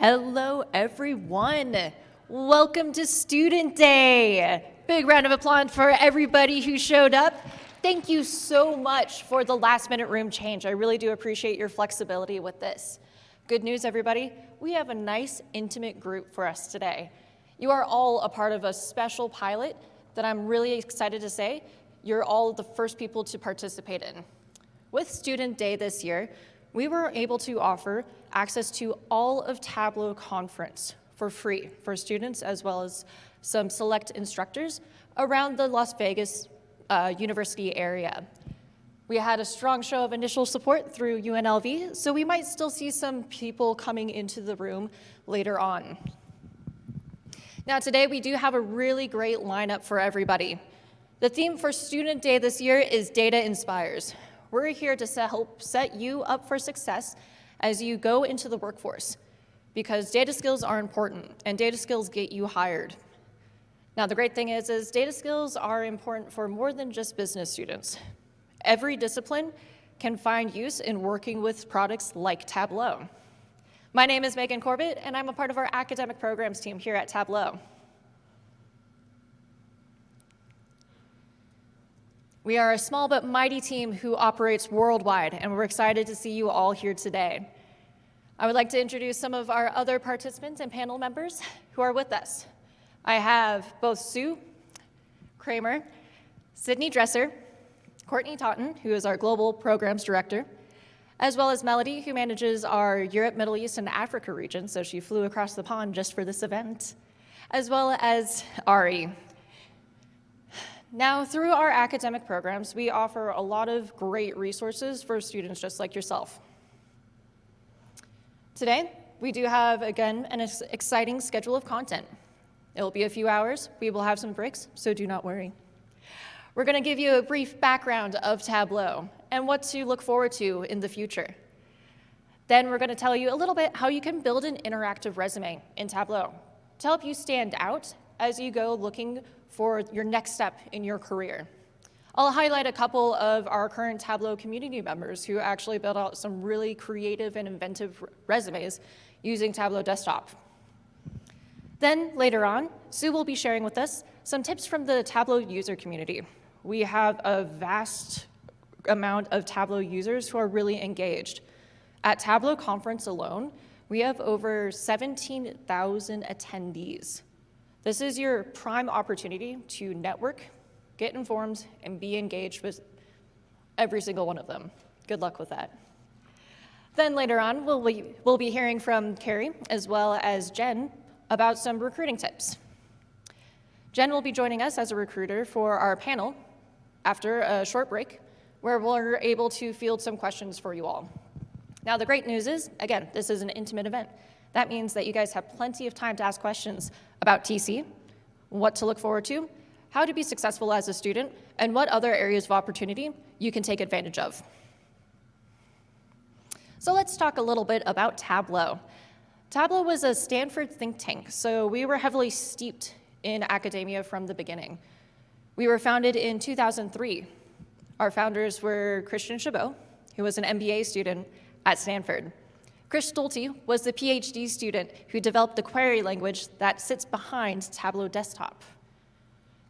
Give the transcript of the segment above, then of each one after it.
Hello, everyone. Welcome to Student Day. Big round of applause for everybody who showed up. Thank you so much for the last-minute room change. I really do appreciate your flexibility with this. Good news, everybody. We have a nice, intimate group for us today. You are all a part of a special pilot that I'm really excited to say you're all the first people to participate in. With Student Day this year, we were able to offer access to all of Tableau Conference for free for students as well as some select instructors around the Las Vegas University area. We had a strong show of initial support through UNLV, so we might still see some people coming into the room later on. Now today we do have a really great lineup for everybody. The theme for Student Day this year is Data Inspires. We're here to help set you up for success as you go into the workforce, because data skills are important and data skills get you hired. Now the great thing is data skills are important for more than just business students. Every discipline can find use in working with products like Tableau. My name is Megan Corbett, and I'm a part of our academic programs team here at Tableau. We are a small but mighty team who operates worldwide, and we're excited to see you all here today. I would like to introduce some of our other participants and panel members who are with us. I have both Sue Kramer, Sydney Dresser, Courtney Totten, who is our Global Programs Director, as well as Melody, who manages our Europe, Middle East, and Africa region, so she flew across the pond just for this event, as well as Ari. Now, through our academic programs, we offer a lot of great resources for students just like yourself. Today, we do have, again, an exciting schedule of content. It will be a few hours. We will have some breaks, so do not worry. We're going to give you a brief background of Tableau and what to look forward to in the future. Then we're going to tell you a little bit how you can build an interactive resume in Tableau to help you stand out as you go looking for your next step in your career. I'll highlight a couple of our current Tableau community members who actually built out some really creative and inventive resumes using Tableau Desktop. Then later on, Sue will be sharing with us some tips from the Tableau user community. We have a vast amount of Tableau users who are really engaged. At Tableau Conference alone, we have over 17,000 attendees. This is your prime opportunity to network, get informed, and be engaged with every single one of them. Good luck with that. Then later on, we'll be hearing from Carrie as well as Jen about some recruiting tips. Jen will be joining us as a recruiter for our panel after a short break, where we're able to field some questions for you all. Now, the great news is, again, this is an intimate event. That means that you guys have plenty of time to ask questions about TC, what to look forward to, how to be successful as a student, and what other areas of opportunity you can take advantage of. So let's talk a little bit about Tableau. Tableau was a Stanford think tank, so we were heavily steeped in academia from the beginning. We were founded in 2003. Our founders were Christian Chabot, who was an MBA student at Stanford. Chris Stolte was the PhD student who developed the query language that sits behind Tableau Desktop.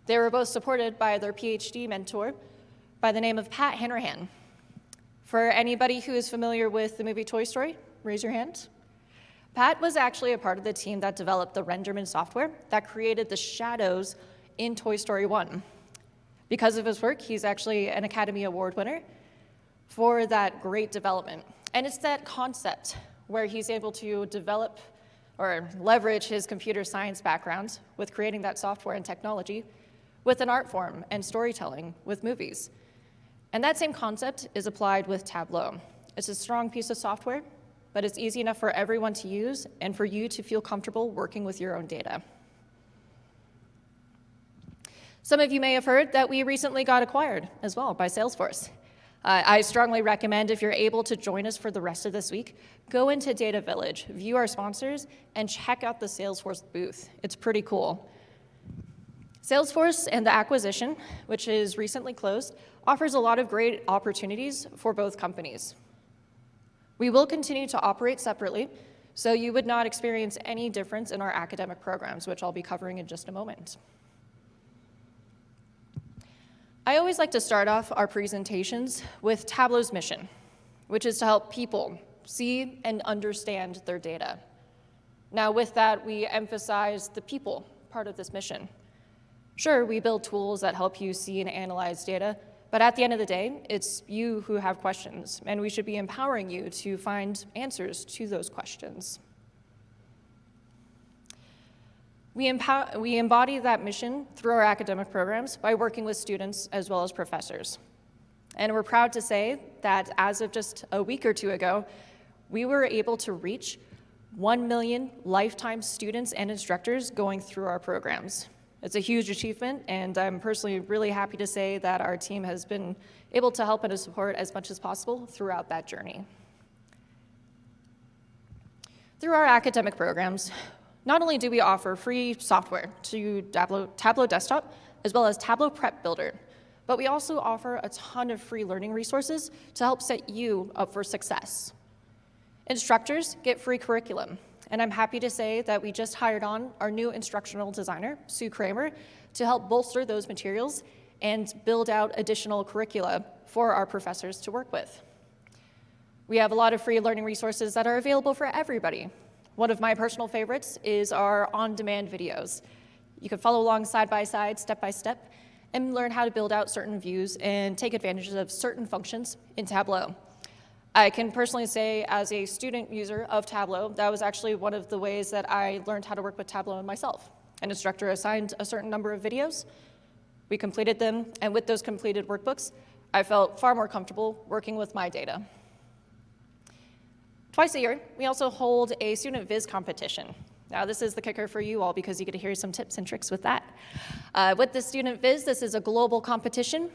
They were both supported by their PhD mentor by the name of Pat Hanrahan. For anybody who is familiar with the movie Toy Story, raise your hand. Pat was actually a part of the team that developed the renderman software that created the shadows in Toy Story 1. Because of his work, he's actually an Academy Award winner for that great development. And it's that concept where he's able to develop or leverage his computer science background with creating that software and technology with an art form and storytelling with movies. And that same concept is applied with Tableau. It's a strong piece of software, but it's easy enough for everyone to use and for you to feel comfortable working with your own data. Some of you may have heard that we recently got acquired as well by Salesforce. I strongly recommend, if you're able to join us for the rest of this week, go into Data Village, view our sponsors, and check out the Salesforce booth. It's pretty cool. Salesforce and the acquisition, which is recently closed, offers a lot of great opportunities for both companies. We will continue to operate separately, So you would not experience any difference in our academic programs, which I'll be covering in just a moment. I always like to start off our presentations with Tableau's mission, which is to help people see and understand their data. Now with that, we emphasize the people part of this mission. Sure, we build tools that help you see and analyze data, but at the end of the day, it's you who have questions, and we should be empowering you to find answers to those questions. We embody that mission through our academic programs by working with students as well as professors. And we're proud to say that as of just a week or two ago, we were able to reach 1 million lifetime students and instructors going through our programs. It's a huge achievement, and I'm personally really happy to say that our team has been able to help and to support as much as possible throughout that journey. Through our academic programs, not only do we offer free software to Tableau Desktop, as well as Tableau Prep Builder, but we also offer a ton of free learning resources to help set you up for success. Instructors get free curriculum, and I'm happy to say that we just hired on our new instructional designer, Sue Kramer, to help bolster those materials and build out additional curricula for our professors to work with. We have a lot of free learning resources that are available for everybody. One of my personal favorites is our on-demand videos. You can follow along side by side, step by step, and learn how to build out certain views and take advantage of certain functions in Tableau. I can personally say, as a student user of Tableau, that was actually one of the ways that I learned how to work with Tableau myself. An instructor assigned a certain number of videos, we completed them, and with those completed workbooks, I felt far more comfortable working with my data. Twice a year, we also hold a student Viz competition. Now, this is the kicker for you all because you get to hear some tips and tricks with that. With the student Viz, this is a global competition.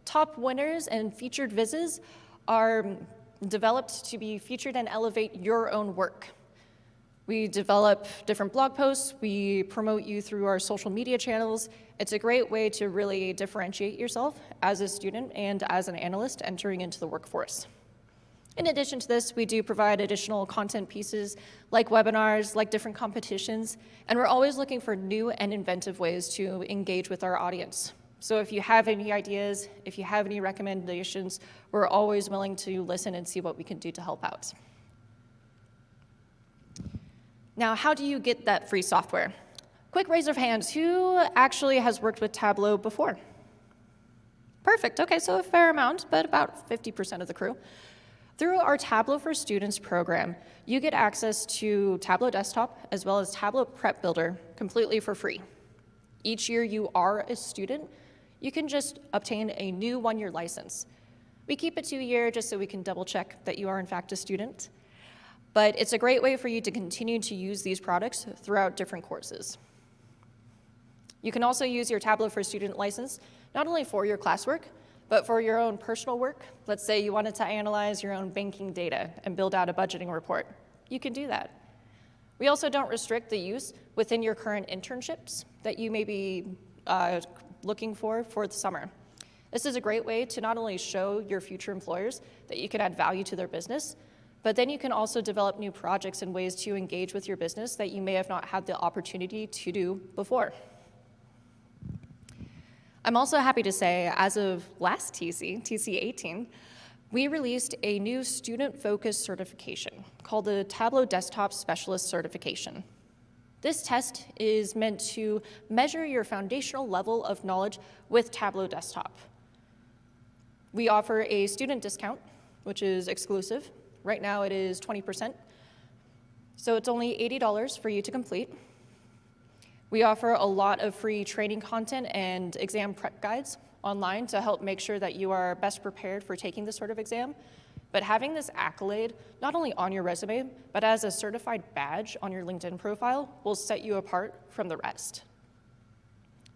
Top winners and featured Vizes are developed to be featured and elevate your own work. We develop different blog posts, we promote you through our social media channels. It's a great way to really differentiate yourself as a student and as an analyst entering into the workforce. In addition to this, we do provide additional content pieces like webinars, like different competitions, and we're always looking for new and inventive ways to engage with our audience. So if you have any ideas, if you have any recommendations, we're always willing to listen and see what we can do to help out. Now, how do you get that free software? Quick raise of hands, who actually has worked with Tableau before? Perfect, okay, so a fair amount, but about 50% of the crew. Through our Tableau for Students program, you get access to Tableau Desktop as well as Tableau Prep Builder completely for free. Each year you are a student, you can just obtain a new one-year license. We keep it 2-year just so we can double check that you are in fact a student. But it's a great way for you to continue to use these products throughout different courses. You can also use your Tableau for Student license not only for your classwork, but for your own personal work. Let's say you wanted to analyze your own banking data and build out a budgeting report. You can do that. We also don't restrict the use within your current internships that you may be looking for the summer. This is a great way to not only show your future employers that you can add value to their business, but then you can also develop new projects and ways to engage with your business that you may have not had the opportunity to do before. I'm also happy to say, as of last TC 18, we released a new student-focused certification called the Tableau Desktop Specialist Certification. This test is meant to measure your foundational level of knowledge with Tableau Desktop. We offer a student discount, which is exclusive. Right now it is 20%, so it's only $80 for you to complete. We offer a lot of free training content and exam prep guides online to help make sure that you are best prepared for taking this sort of exam. But having this accolade, not only on your resume, but as a certified badge on your LinkedIn profile will set you apart from the rest.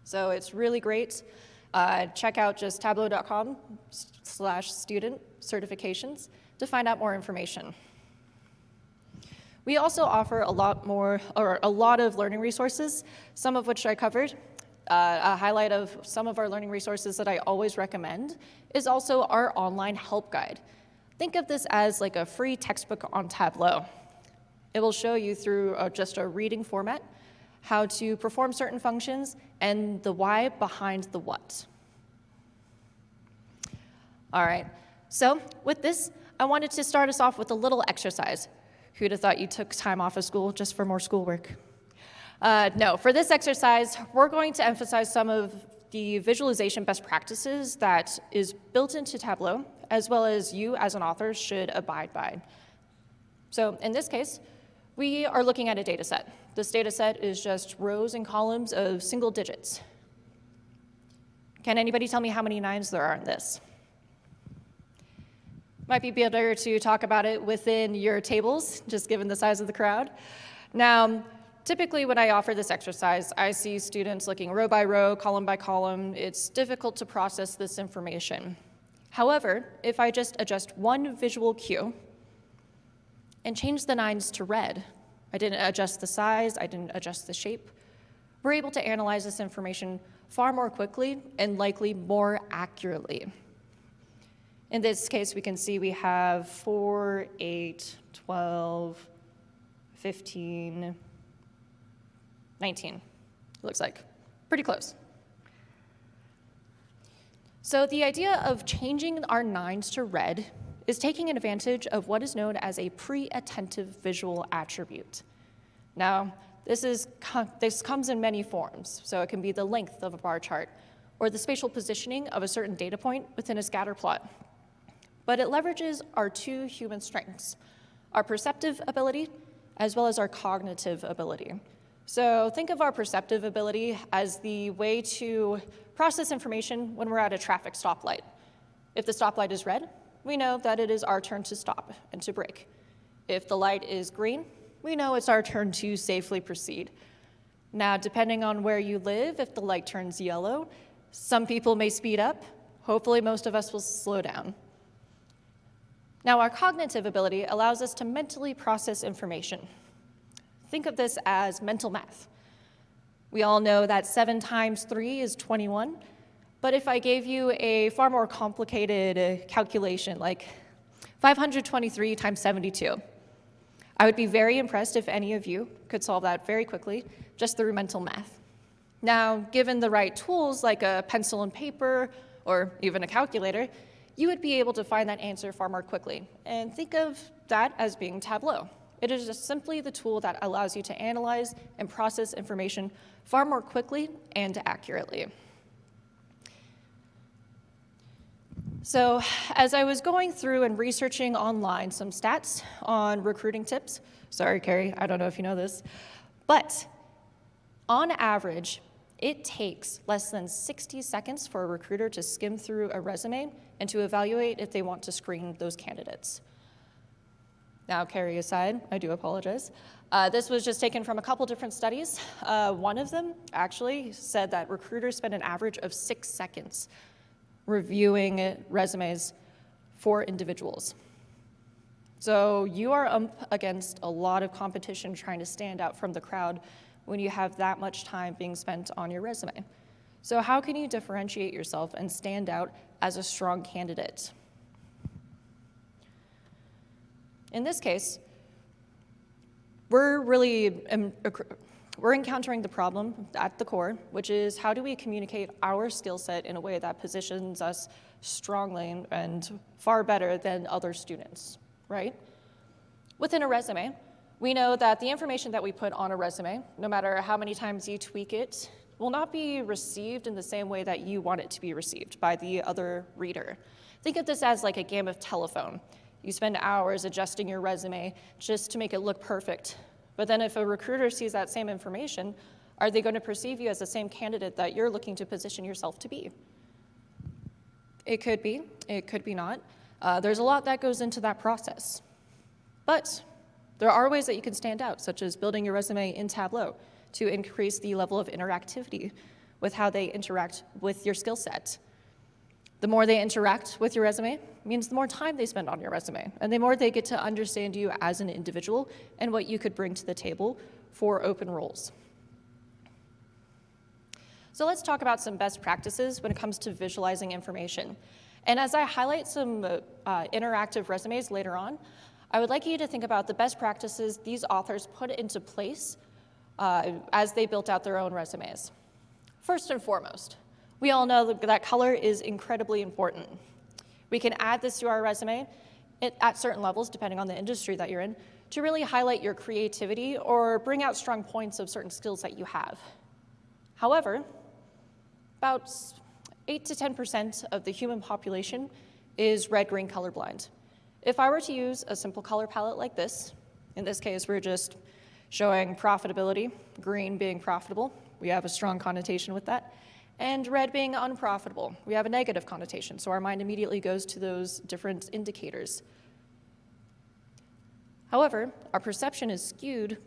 So it's really great. Check out just tableau.com/student certifications to find out more information. We also offer a lot of learning resources, some of which I covered. A highlight of some of our learning resources that I always recommend is also our online help guide. Think of this as like a free textbook on Tableau. It will show you through just a reading format how to perform certain functions and the why behind the what. All right, so with this, I wanted to start us off with a little exercise. Who'd have thought you took time off of school just for more schoolwork? No, for this exercise, we're going to emphasize some of the visualization best practices that is built into Tableau, as well as you as an author should abide by. So in this case, we are looking at a data set. This data set is just rows and columns of single digits. Can anybody tell me how many 9s there are in this? Might be better to talk about it within your tables, just given the size of the crowd. Now, typically when I offer this exercise, I see students looking row by row, column by column. It's difficult to process this information. However, if I just adjust one visual cue and change the 9s to red, I didn't adjust the size, I didn't adjust the shape, we're able to analyze this information far more quickly and likely more accurately. In this case, we can see we have 4, 8, 12, 15, 19, it looks like. Pretty close. So the idea of changing our 9s to red is taking advantage of what is known as a pre-attentive visual attribute. Now, this comes in many forms. So it can be the length of a bar chart or the spatial positioning of a certain data point within a scatter plot. But it leverages our two human strengths, our perceptive ability as well as our cognitive ability. So think of our perceptive ability as the way to process information when we're at a traffic stoplight. If the stoplight is red, we know that it is our turn to stop and to brake. If the light is green, we know it's our turn to safely proceed. Now, depending on where you live, if the light turns yellow, some people may speed up. Hopefully, most of us will slow down. Now, our cognitive ability allows us to mentally process information. Think of this as mental math. We all know that 7 times 3 is 21, but if I gave you a far more complicated calculation, like 523 times 72, I would be very impressed if any of you could solve that very quickly just through mental math. Now, given the right tools like a pencil and paper or even a calculator, you would be able to find that answer far more quickly. And think of that as being Tableau. It is just simply the tool that allows you to analyze and process information far more quickly and accurately. So as I was going through and researching online some stats on recruiting tips, sorry, Carrie, I don't know if you know this, but on average, it takes less than 60 seconds for a recruiter to skim through a resume and to evaluate if they want to screen those candidates. Now, Carrie aside, I do apologize. This was just taken from a couple different studies. One of them actually said that recruiters spend an average of 6 seconds reviewing resumes for individuals. So you are up against a lot of competition trying to stand out from the crowd when you have that much time being spent on your resume. So how can you differentiate yourself and stand out as a strong candidate? In this case, we're encountering the problem at the core, which is how do we communicate our skill set in a way that positions us strongly and far better than other students, right? Within a resume, we know that the information that we put on a resume, no matter how many times you tweak it, will not be received in the same way that you want it to be received by the other reader. Think of this as like a game of telephone. You spend hours adjusting your resume just to make it look perfect. But then if a recruiter sees that same information, are they going to perceive you as the same candidate that you're looking to position yourself to be? It could be not. There's a lot that goes into that process. But there are ways that you can stand out, such as building your resume in Tableau to increase the level of interactivity with how they interact with your skill set. The more they interact with your resume means the more time they spend on your resume, and the more they get to understand you as an individual and what you could bring to the table for open roles. So let's talk about some best practices when it comes to visualizing information. And as I highlight some interactive resumes later on, I would like you to think about the best practices these authors put into place as they built out their own resumes. First and foremost, we all know that color is incredibly important. We can add this to our resume at certain levels, depending on the industry that you're in, to really highlight your creativity or bring out strong points of certain skills that you have. However, about 8 to 10% of the human population is red-green colorblind. If I were to use a simple color palette like this, in this case, we're just showing profitability, green being profitable, we have a strong connotation with that, and red being unprofitable, we have a negative connotation, so our mind immediately goes to those different indicators. However, our perception is skewed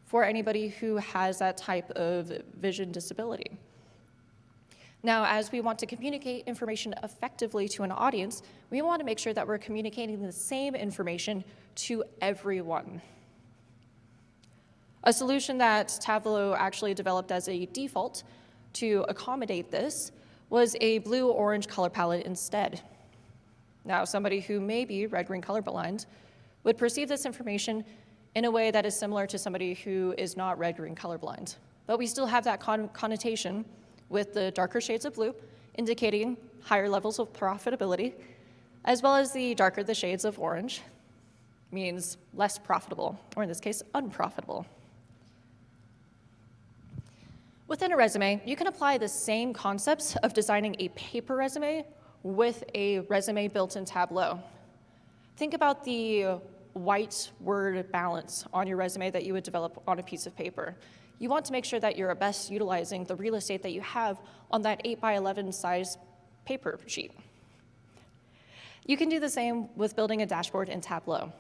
for anybody who has that type of vision disability. Now, as we want to communicate information effectively to an audience, we want to make sure that we're communicating the same information to everyone. A solution that Tableau actually developed as a default to accommodate this was a blue-orange color palette instead. Now, somebody who may be red-green colorblind would perceive this information in a way that is similar to somebody who is not red-green colorblind. But we still have that connotation with the darker shades of blue, indicating higher levels of profitability, as well as the darker the shades of orange, means less profitable, or in this case, unprofitable. Within a resume, you can apply the same concepts of designing a paper resume with a resume built in Tableau. Think about the white word balance on your resume that you would develop on a piece of paper. You want to make sure that you're best utilizing the real estate that you have on that 8x11 size paper sheet. You can do the same with building a dashboard in Tableau.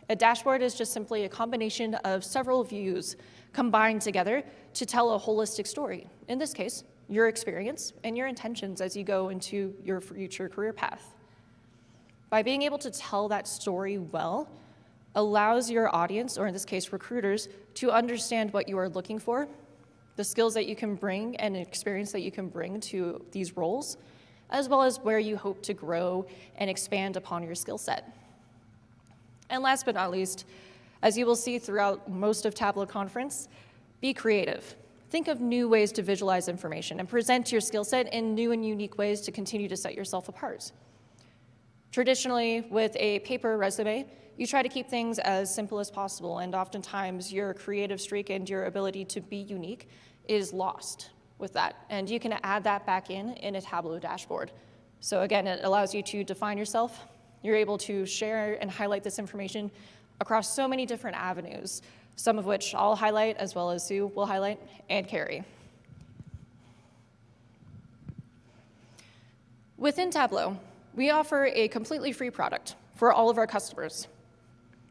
A dashboard is just simply a combination of several views combined together to tell a holistic story. In this case, your experience and your intentions as you go into your future career path. By being able to tell that story well, allows your audience, or in this case, recruiters, to understand what you are looking for, the skills that you can bring and experience that you can bring to these roles, as well as where you hope to grow and expand upon your skill set. And last but not least, as you will see throughout most of Tableau Conference, be creative. Think of new ways to visualize information and present your skill set in new and unique ways to continue to set yourself apart. Traditionally, with a paper resume, you try to keep things as simple as possible, and oftentimes your creative streak and your ability to be unique is lost with that. And you can add that back in a Tableau dashboard. So again, it allows you to define yourself. You're able to share and highlight this information across so many different avenues, some of which I'll highlight, as well as Sue will highlight, and Carrie. Within Tableau, we offer a completely free product for all of our customers.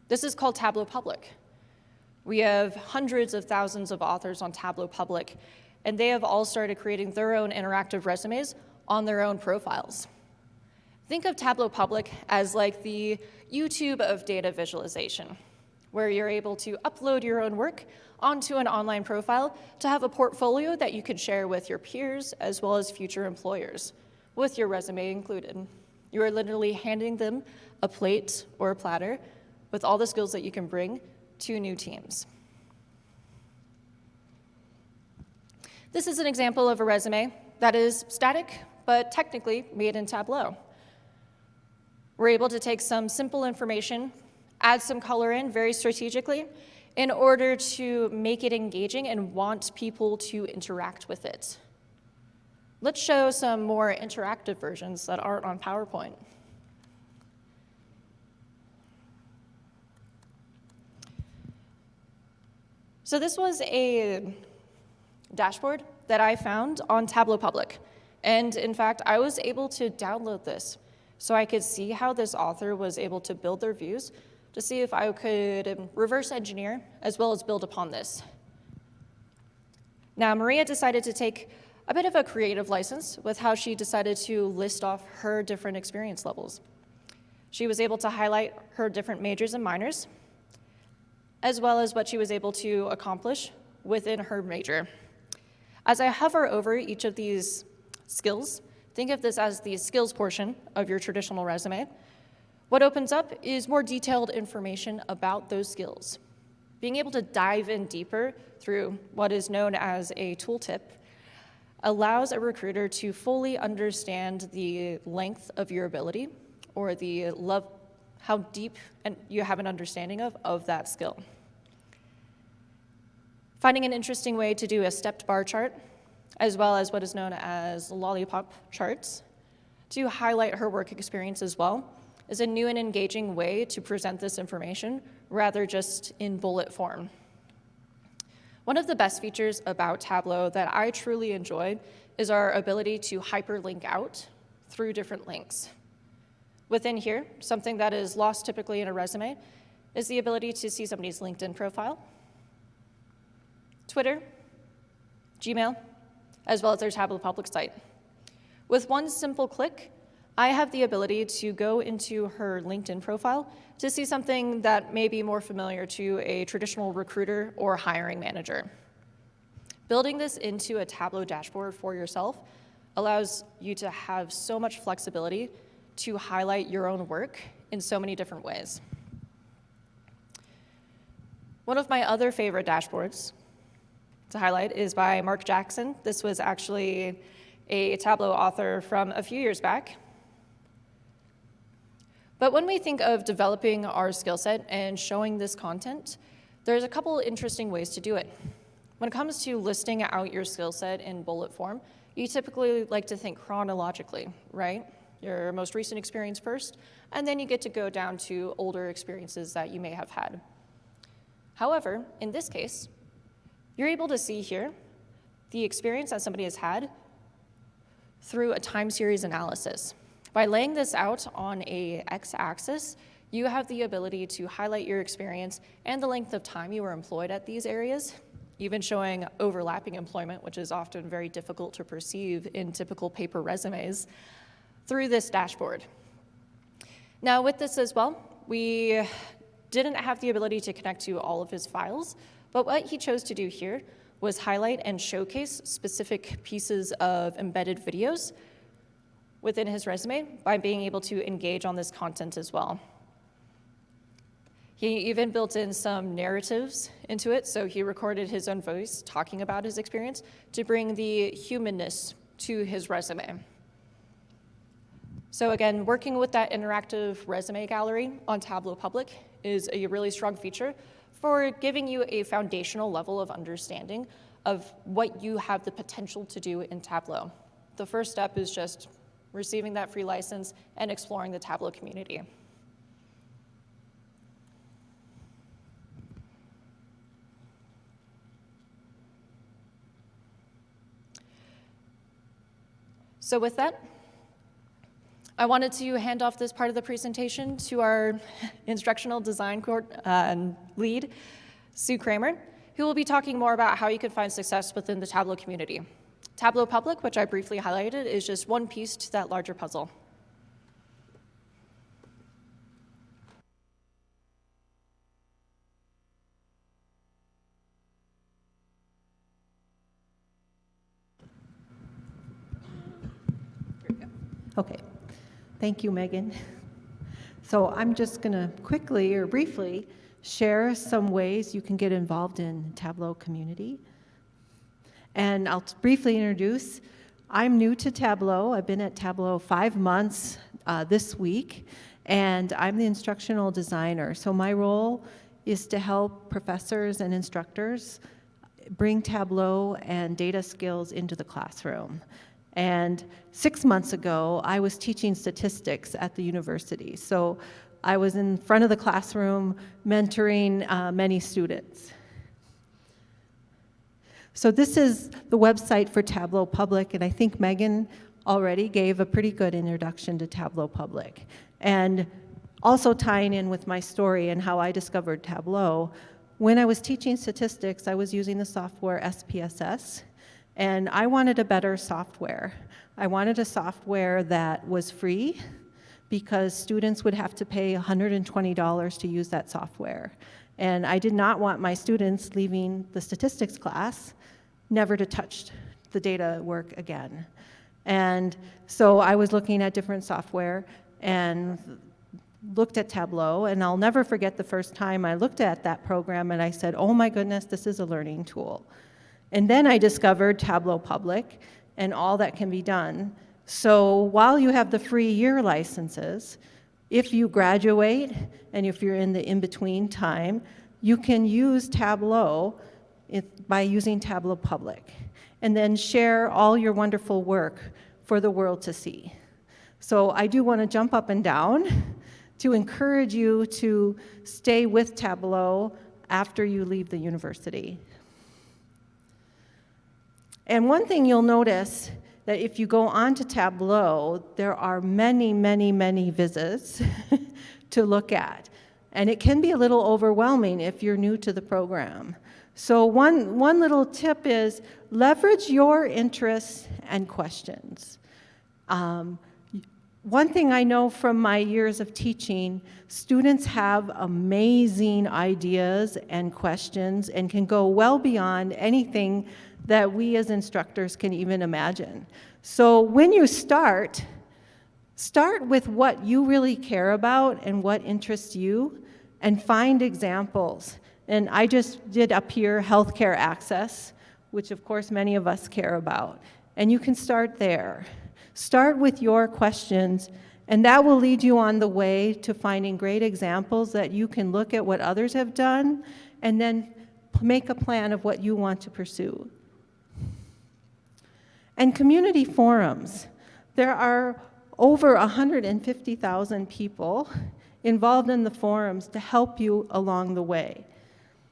This is called Tableau Public. We have hundreds of thousands of authors on Tableau Public, and they have all started creating their own interactive resumes on their own profiles. Think of Tableau Public as like the YouTube of data visualization, where you're able to upload your own work onto an online profile to have a portfolio that you can share with your peers as well as future employers, with your resume included. You are literally handing them a plate or a platter with all the skills that you can bring to new teams. This is an example of a resume that is static, but technically made in Tableau. We're able to take some simple information, add some color in very strategically in order to make it engaging and want people to interact with it. Let's show some more interactive versions that aren't on PowerPoint. So this was a dashboard that I found on Tableau Public. And in fact, I was able to download this so I could see how this author was able to build their views to see if I could reverse engineer as well as build upon this. Now, Maria decided to take a bit of a creative license with how she decided to list off her different experience levels. She was able to highlight her different majors and minors, as well as what she was able to accomplish within her major. As I hover over each of these skills, think of this as the skills portion of your traditional resume. What opens up is more detailed information about those skills. Being able to dive in deeper through what is known as a tooltip allows a recruiter to fully understand the length of your ability or how deep you have an understanding of that skill. Finding an interesting way to do a stepped bar chart, as well as what is known as lollipop charts, to highlight her work experience as well, is a new and engaging way to present this information, rather just in bullet form. One of the best features about Tableau that I truly enjoy is our ability to hyperlink out through different links. Within here, something that is lost typically in a resume is the ability to see somebody's LinkedIn profile, Twitter, Gmail, as well as their Tableau public site. With one simple click, I have the ability to go into her LinkedIn profile to see something that may be more familiar to a traditional recruiter or hiring manager. Building this into a Tableau dashboard for yourself allows you to have so much flexibility to highlight your own work in so many different ways. One of my other favorite dashboards to highlight is by Mark Jackson. This was actually a Tableau author from a few years back. But when we think of developing our skill set and showing this content, there's a couple interesting ways to do it. When it comes to listing out your skill set in bullet form, you typically like to think chronologically, right? Your most recent experience first, and then you get to go down to older experiences that you may have had. However, in this case, you're able to see here the experience that somebody has had through a time series analysis. By laying this out on a x-axis, you have the ability to highlight your experience and the length of time you were employed at these areas, even showing overlapping employment, which is often very difficult to perceive in typical paper resumes, through this dashboard. Now with this as well, we didn't have the ability to connect to all of his files, but what he chose to do here was highlight and showcase specific pieces of embedded videos within his resume by being able to engage on this content as well. He even built in some narratives into it, so he recorded his own voice talking about his experience to bring the humanness to his resume. So again, working with that interactive resume gallery on Tableau Public is a really strong feature for giving you a foundational level of understanding of what you have the potential to do in Tableau. The first step is just receiving that free license and exploring the Tableau community. So with that, I wanted to hand off this part of the presentation to our instructional design lead, Sue Kramer, who will be talking more about how you can find success within the Tableau community. Tableau Public, which I briefly highlighted, is just one piece to that larger puzzle. Okay, thank you, Megan. So I'm just going to quickly or briefly share some ways you can get involved in Tableau community. And I'll briefly introduce, I'm new to Tableau. I've been at Tableau 5 months this week, and I'm the instructional designer. So my role is to help professors and instructors bring Tableau and data skills into the classroom. And 6 months ago, I was teaching statistics at the university. So I was in front of the classroom mentoring many students. So this is the website for Tableau Public, and I think Megan already gave a pretty good introduction to Tableau Public. And also tying in with my story and how I discovered Tableau, when I was teaching statistics, I was using the software SPSS, and I wanted a better software. I wanted a software that was free because students would have to pay $120 to use that software. And I did not want my students leaving the statistics class never to touch the data work again. And so I was looking at different software, and looked at Tableau, and I'll never forget the first time I looked at that program and I said, oh my goodness, this is a learning tool. And then I discovered Tableau Public and all that can be done. So while you have the free year licenses, if you graduate and if you're in the in-between time, you can use Tableau by using Tableau Public, and then share all your wonderful work for the world to see. So I do want to jump up and down to encourage you to stay with Tableau after you leave the university. And one thing you'll notice that if you go on to Tableau, there are many, many, many Vizes to look at. And it can be a little overwhelming if you're new to the program. So one little tip is leverage your interests and questions. One thing I know from my years of teaching, students have amazing ideas and questions and can go well beyond anything that we as instructors can even imagine. So when you start with what you really care about and what interests you, and find examples. And I just did up here healthcare access, which of course many of us care about. And you can start there. Start with your questions, and that will lead you on the way to finding great examples that you can look at what others have done and then make a plan of what you want to pursue. And community forums. There are over 150,000 people involved in the forums to help you along the way.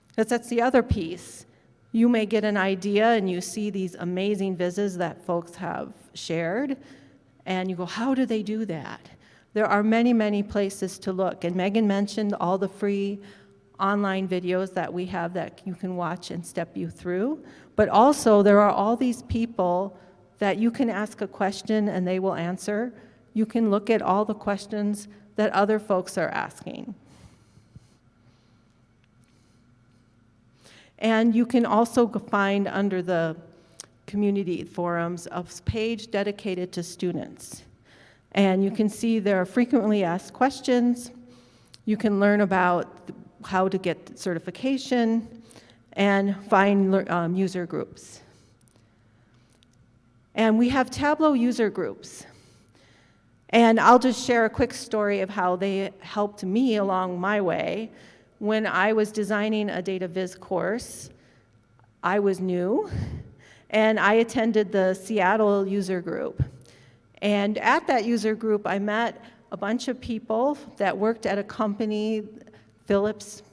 Because that's the other piece. You may get an idea and you see these amazing Vizes that folks have shared, and you go, how do they do that? There are many, many places to look, and Megan mentioned all the free online videos that we have that you can watch and step you through, but also there are all these people that you can ask a question and they will answer. You can look at all the questions that other folks are asking. And you can also find under the community forums a page dedicated to students. And you can see there are frequently asked questions. You can learn about how to get certification and find user groups. And we have Tableau user groups. And I'll just share a quick story of how they helped me along my way. When I was designing a data viz course, I was new, and I attended the Seattle user group. And at that user group, I met a bunch of people that worked at a company, Philips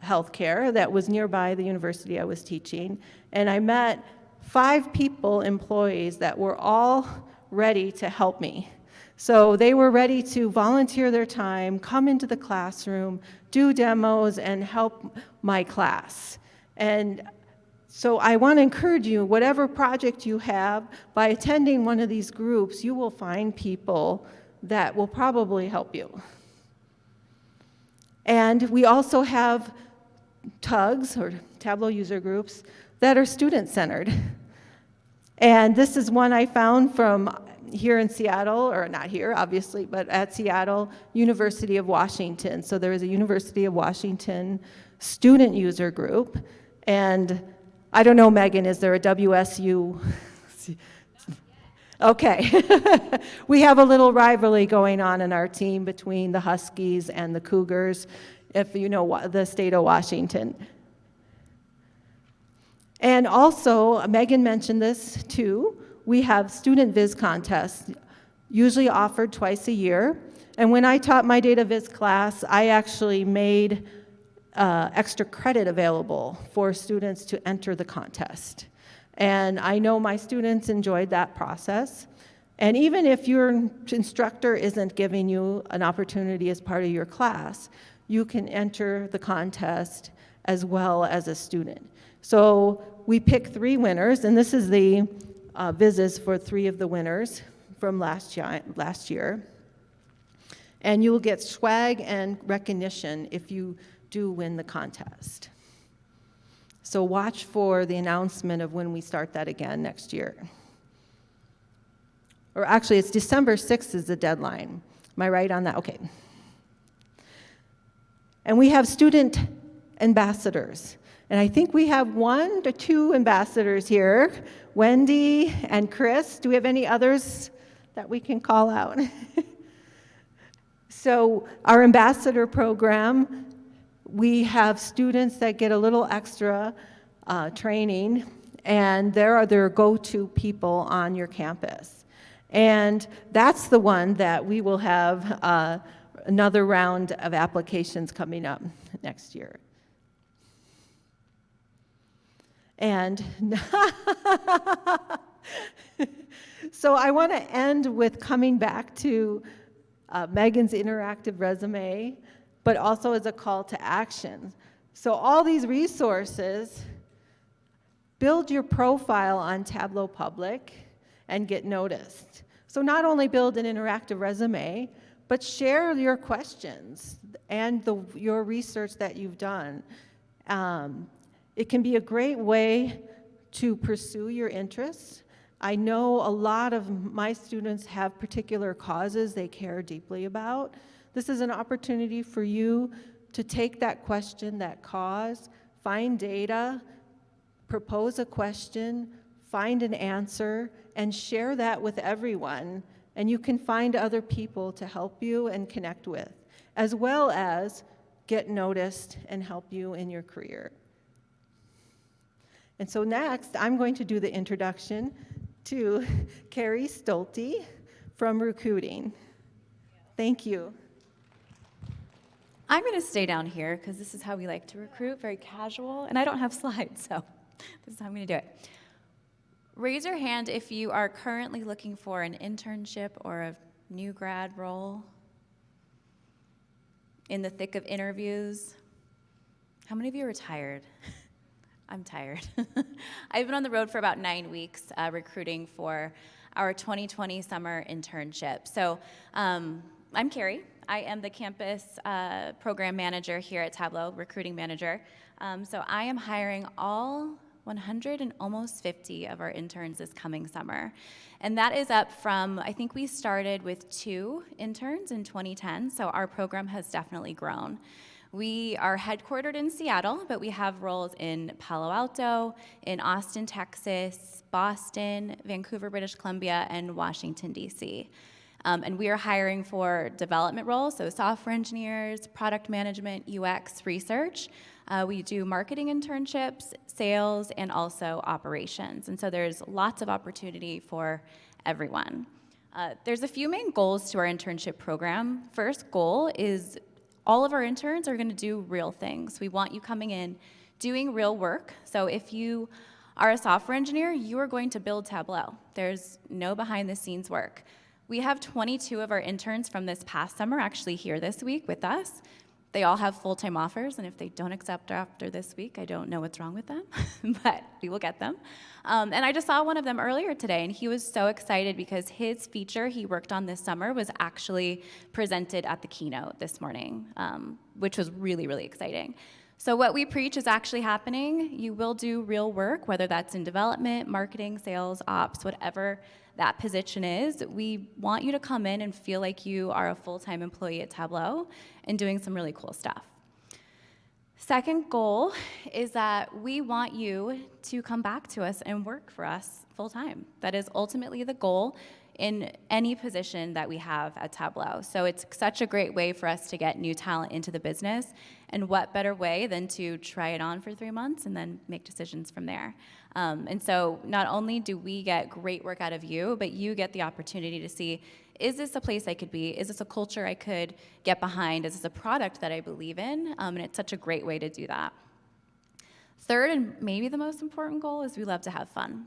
Healthcare, that was nearby the university I was teaching. And I met 5 people, employees, that were all ready to help me. So they were ready to volunteer their time, come into the classroom, do demos, and help my class. And so I want to encourage you, whatever project you have, by attending one of these groups, you will find people that will probably help you. And we also have TUGs, or Tableau user groups, that are student-centered. And this is one I found from here in Seattle, or not here, obviously, but at Seattle, University of Washington. So there is a University of Washington student user group. And I don't know, Megan, is there a WSU? Okay. We have a little rivalry going on in our team between the Huskies and the Cougars, if you know the state of Washington. And also, Megan mentioned this too, we have student Viz Contests, usually offered twice a year. And when I taught my data viz class, I actually made extra credit available for students to enter the contest. And I know my students enjoyed that process. And even if your instructor isn't giving you an opportunity as part of your class, you can enter the contest as well as a student. So we pick 3 winners, and this is the Vizes for 3 of the winners from last year. And you will get swag and recognition if you do win the contest. So watch for the announcement of when we start that again next year. Or actually, it's December 6th is the deadline. Am I right on that? Okay. And we have student ambassadors. And I think we have 1 to 2 ambassadors here, Wendy and Chris. Do we have any others that we can call out? So our ambassador program, we have students that get a little extra training, and they're their go-to people on your campus. And that's the one that we will have another round of applications coming up next year. And so I want to end with coming back to Megan's interactive resume, but also as a call to action. So all these resources, build your profile on Tableau Public and get noticed. So not only build an interactive resume, but share your questions and your research that you've done. It can be a great way to pursue your interests. I know a lot of my students have particular causes they care deeply about. This is an opportunity for you to take that question, that cause, find data, propose a question, find an answer, and share that with everyone. And you can find other people to help you and connect with, as well as get noticed and help you in your career. And so next, I'm going to do the introduction to Carrie Stolte from Recruiting. Thank you. I'm going to stay down here because this is how we like to recruit, very casual, and I don't have slides, so this is how I'm going to do it. Raise your hand if you are currently looking for an internship or a new grad role in the thick of interviews. How many of you are tired? I'm tired. I've been on the road for about 9 weeks recruiting for our 2020 summer internship. So I'm Carrie. I am the campus program manager here at Tableau, recruiting manager. So I am hiring all 100 and almost 50 of our interns this coming summer. And that is up from, I think we started with 2 interns in 2010, so our program has definitely grown. We are headquartered in Seattle, but we have roles in Palo Alto, in Austin, Texas, Boston, Vancouver, British Columbia, and Washington, D.C. And we are hiring for development roles, so software engineers, product management, UX, research. We do marketing internships, sales, and also operations. And so there's lots of opportunity for everyone. There's a few main goals to our internship program. First goal is all of our interns are going to do real things. We want you coming in doing real work. So if you are a software engineer, you are going to build Tableau. There's no behind-the-scenes work. We have 22 of our interns from this past summer actually here this week with us. They all have full-time offers, and if they don't accept after this week, I don't know what's wrong with them, but we will get them. And I just saw one of them earlier today, and he was so excited because his feature he worked on this summer was actually presented at the keynote this morning, which was really, really exciting. So what we preach is actually happening. You will do real work, whether that's in development, marketing, sales, ops, whatever that position is. We want you to come in and feel like you are a full-time employee at Tableau and doing some really cool stuff. Second goal is that we want you to come back to us and work for us full-time. That is ultimately the goal in any position that we have at Tableau. So it's such a great way for us to get new talent into the business, and what better way than to try it on for 3 months and then make decisions from there. And so not only do we get great work out of you, but you get the opportunity to see, is this a place I could be? Is this a culture I could get behind? Is this a product that I believe in? And it's such a great way to do that. Third, and maybe the most important goal, is we love to have fun.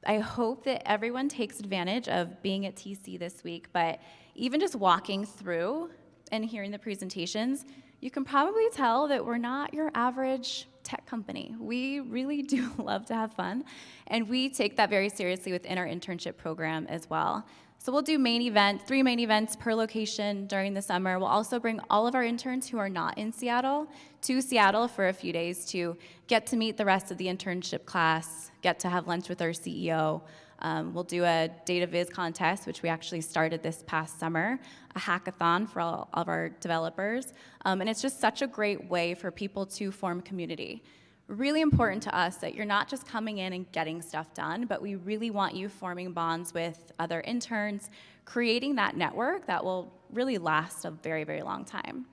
I hope that everyone takes advantage of being at TC this week, but even just walking through and hearing the presentations, you can probably tell that we're not your average tech company. We really do love to have fun, and we take that very seriously within our internship program as well. So we'll do 3 main events per location during the summer. We'll also bring all of our interns who are not in Seattle to Seattle for a few days to get to meet the rest of the internship class, get to have lunch with our CEO. We'll do a data Viz Contest, which we actually started this past summer, a hackathon for all of our developers. And it's just such a great way for people to form community. Really important to us that you're not just coming in and getting stuff done, but we really want you forming bonds with other interns, creating that network that will really last a very, very long time.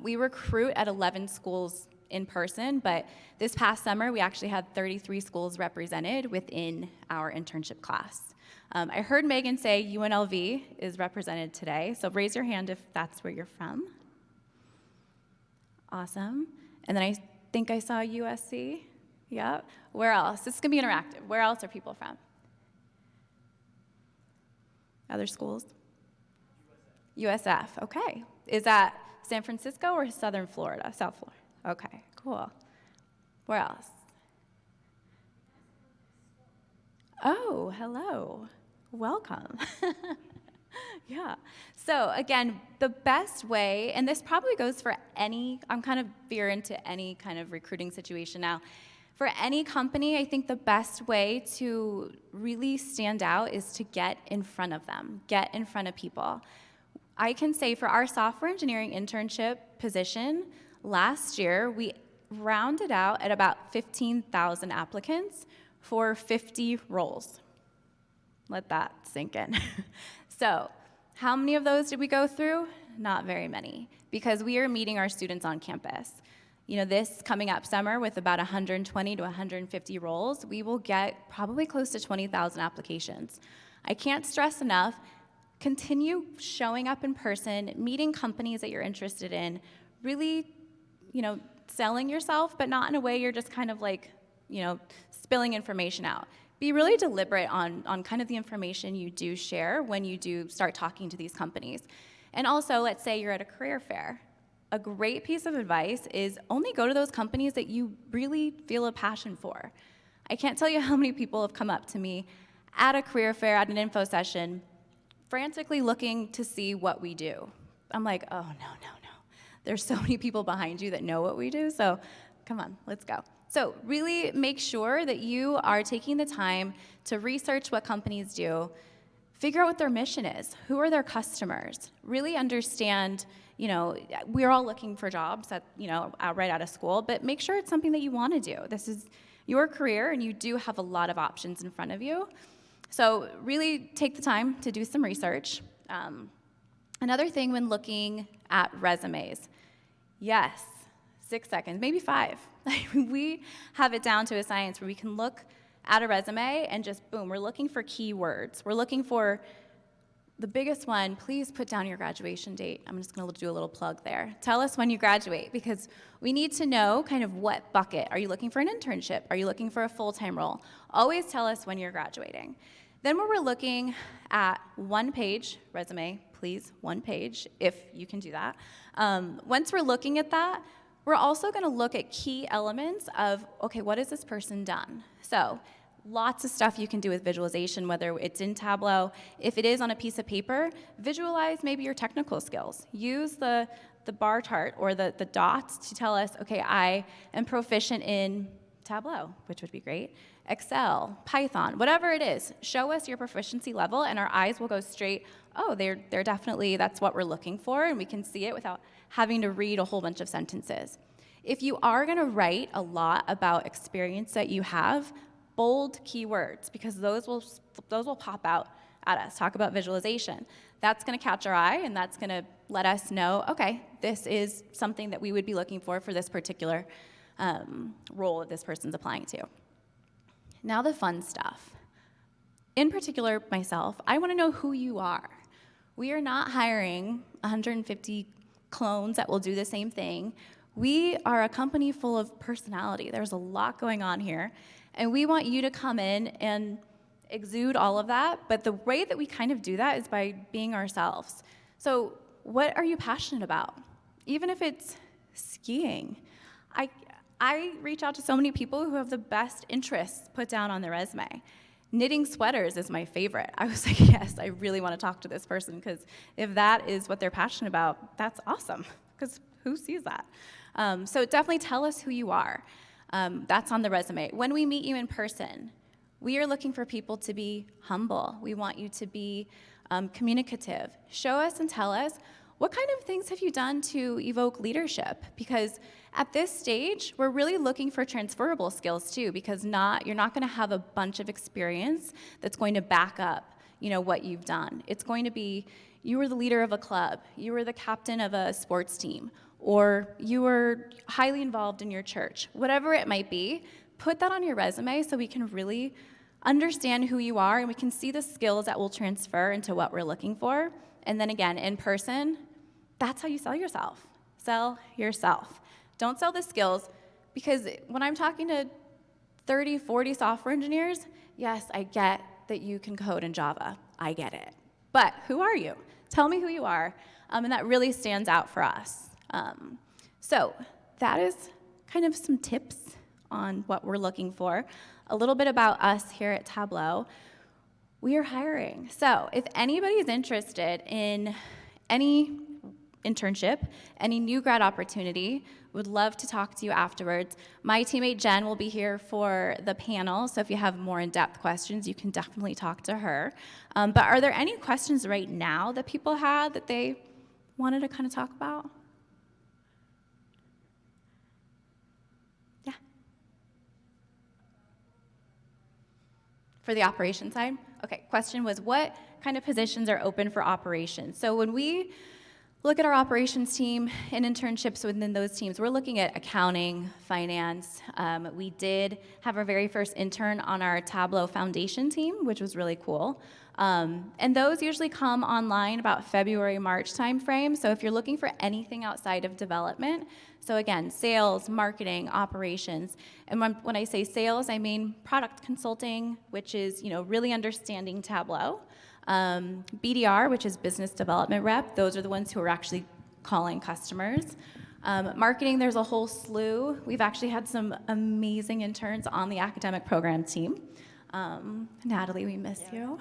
We recruit at 11 schools in person, but this past summer we actually had 33 schools represented within our internship class. I heard Megan say UNLV is represented today, so raise your hand if that's where you're from. Awesome. And then I think I saw USC. Yeah. Where else? This is going to be interactive. Where else are people from? Other schools? USF. Okay. Is that San Francisco or Southern Florida? South Florida. Okay, cool. Where else? Oh, hello. Welcome. Yeah. So again, the best way, and this probably goes for I'm kind of veer into any kind of recruiting situation now. For any company, I think the best way to really stand out is to get in front of them, get in front of people. I can say for our software engineering internship position, last year we rounded out at about 15,000 applicants for 50 roles. Let that sink in. So, how many of those did we go through? Not very many, because we are meeting our students on campus. You know, this coming up summer with about 120 to 150 roles, we will get probably close to 20,000 applications. I can't stress enough, continue showing up in person, meeting companies that you're interested in, really, selling yourself, but not in a way you're just kind of like, spilling information out. Be really deliberate on kind of the information you do share when you do start talking to these companies. And also, let's say you're at a career fair. A great piece of advice is only go to those companies that you really feel a passion for. I can't tell you how many people have come up to me at a career fair, at an info session, frantically looking to see what we do. I'm like, oh, no. There's so many people behind you that know what we do, so come on, let's go. So really make sure that you are taking the time to research what companies do, figure out what their mission is, who are their customers, really understand, we're all looking for jobs right out of school, but make sure it's something that you want to do. This is your career, and you do have a lot of options in front of you. So really take the time to do some research. Another thing when looking at resumes, yes, 6 seconds, maybe 5. We have it down to a science where we can look at a resume and just, boom, we're looking for keywords. We're looking for the biggest one. Please put down your graduation date. I'm just going to do a little plug there. Tell us when you graduate, because we need to know kind of what bucket. Are you looking for an internship? Are you looking for a full-time role? Always tell us when you're graduating. Then when we're looking at one-page resume, please, one page, if you can do that. Once we're looking at that, we're also going to look at key elements of, okay, what has this person done? So lots of stuff you can do with visualization, whether it's in Tableau. If it is on a piece of paper, visualize maybe your technical skills. Use the bar chart or the dots to tell us, okay, I am proficient in Tableau, which would be great, Excel, Python, whatever it is. Show us your proficiency level, and our eyes will go straight, oh, they're definitely, that's what we're looking for, and we can see it without having to read a whole bunch of sentences. If you are going to write a lot about experience that you have, bold keywords, because those will pop out at us. Talk about visualization. That's going to catch our eye, and that's going to let us know, okay, this is something that we would be looking for this particular role that this person's applying to. Now the fun stuff. In particular, myself, I want to know who you are. We are not hiring 150 clones that will do the same thing. We are a company full of personality. There's a lot going on here, and we want you to come in and exude all of that, but the way that we kind of do that is by being ourselves. So what are you passionate about? Even if it's skiing. I reach out to so many people who have the best interests put down on their resume. Knitting sweaters is my favorite. I was like, yes, I really want to talk to this person, because if that is what they're passionate about, that's awesome, because who sees that? So definitely tell us who you are. That's on the resume. When we meet you in person, we are looking for people to be humble. We want you to be communicative. Show us and tell us, what kind of things have you done to evoke leadership? Because at this stage, we're really looking for transferable skills too, because you're not going to have a bunch of experience that's going to back up, what you've done. It's going to be, you were the leader of a club, you were the captain of a sports team, or you were highly involved in your church. Whatever it might be, put that on your resume so we can really understand who you are and we can see the skills that will transfer into what we're looking for. And then again, in person, that's how you sell yourself. Sell yourself. Don't sell the skills, because when I'm talking to 30, 40 software engineers, yes, I get that you can code in Java. I get it. But who are you? Tell me who you are. And that really stands out for us. So that is kind of some tips on what we're looking for. A little bit about us here at Tableau. We are hiring. So if anybody's interested in any internship, any new grad opportunity, would love to talk to you afterwards. My teammate Jen will be here for the panel, so if you have more in-depth questions, you can definitely talk to her. But are there any questions right now that people had that they wanted to kind of talk about? Yeah. For the operation side? Okay, question was, what kind of positions are open for operations? So when we look at our operations team and internships within those teams, we're looking at accounting, finance. We did have our very first intern on our Tableau Foundation team, which was really cool. And those usually come online about February, March timeframe. So if you're looking for anything outside of development, so again, sales, marketing, operations. And when I say sales, I mean product consulting, which is really understanding Tableau. BDR, which is business development rep, those are the ones who are actually calling customers. Marketing, there's a whole slew. We've actually had some amazing interns on the academic program team. Natalie, we miss you.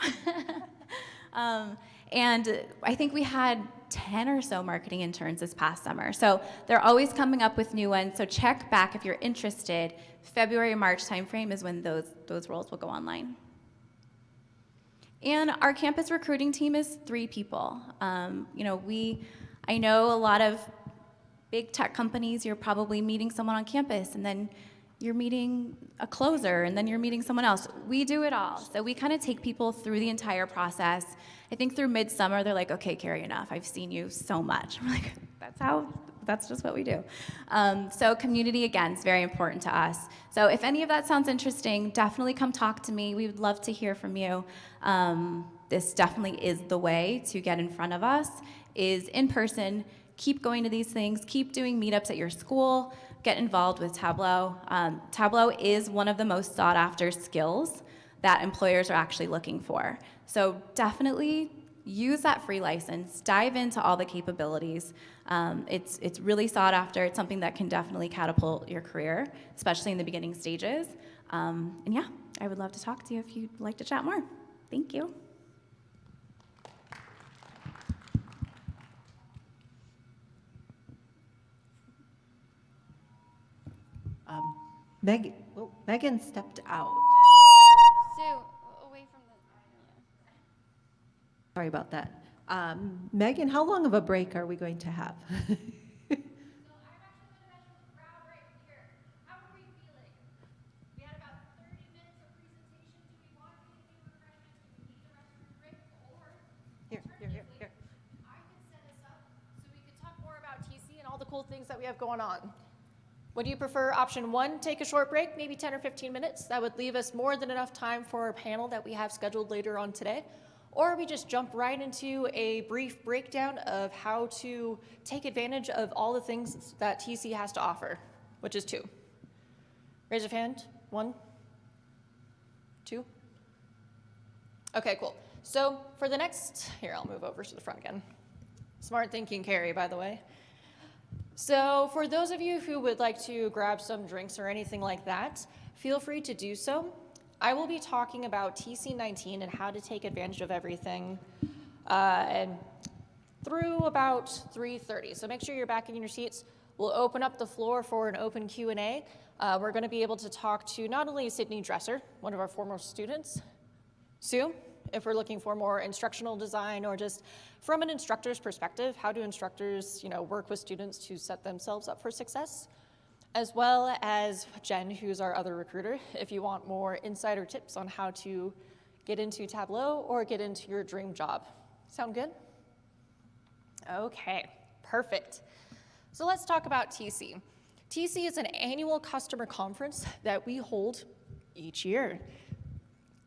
And I think we had 10 or so marketing interns this past summer. So they're always coming up with new ones. So check back if you're interested. February, March timeframe is when those roles will go online. And our campus recruiting team is 3 people. I know a lot of big tech companies, you're probably meeting someone on campus, and then you're meeting a closer, and then you're meeting someone else. We do it all. So we kind of take people through the entire process. I think through midsummer, they're like, okay, Carrie, enough. I've seen you so much. I'm like, that's just what we do. So community, again, is very important to us. So if any of that sounds interesting, definitely come talk to me. We would love to hear from you. This definitely is the way to get in front of us, is in person. Keep going to these things. Keep doing meetups at your school. Get involved with Tableau. Tableau is one of the most sought after skills that employers are actually looking for. So definitely use that free license. Dive into all the capabilities. It's really sought after. It's something that can definitely catapult your career, especially in the beginning stages. And yeah, I would love to talk to you if you'd like to chat more. Thank you. Megan stepped out. So, away from the... Sorry about that. Megan, how long of a break are we going to have? Here. I could set us up so we could talk more about TC and all the cool things that we have going on. Would you prefer option 1, take a short break, maybe 10 or 15 minutes? That would leave us more than enough time for our panel that we have scheduled later on today. Or we just jump right into a brief breakdown of how to take advantage of all the things that TC has to offer, which is 2. Raise your hand. 1, 2. Okay, cool. So for the next, here, I'll move over to the front again. Smart thinking, Carrie, by the way. So for those of you who would like to grab some drinks or anything like that, feel free to do so. I will be talking about TC19 and how to take advantage of everything and through about 3:30. So make sure you're back in your seats. We'll open up the floor for an open Q&A. We're going to be able to talk to not only Sydney Dresser, one of our former students, Sue, if we're looking for more instructional design or just from an instructor's perspective, how do instructors, work with students to set themselves up for success, as well as Jen, who's our other recruiter, if you want more insider tips on how to get into Tableau or get into your dream job. Sound good? Okay, perfect. So let's talk about TC. TC is an annual customer conference that we hold each year.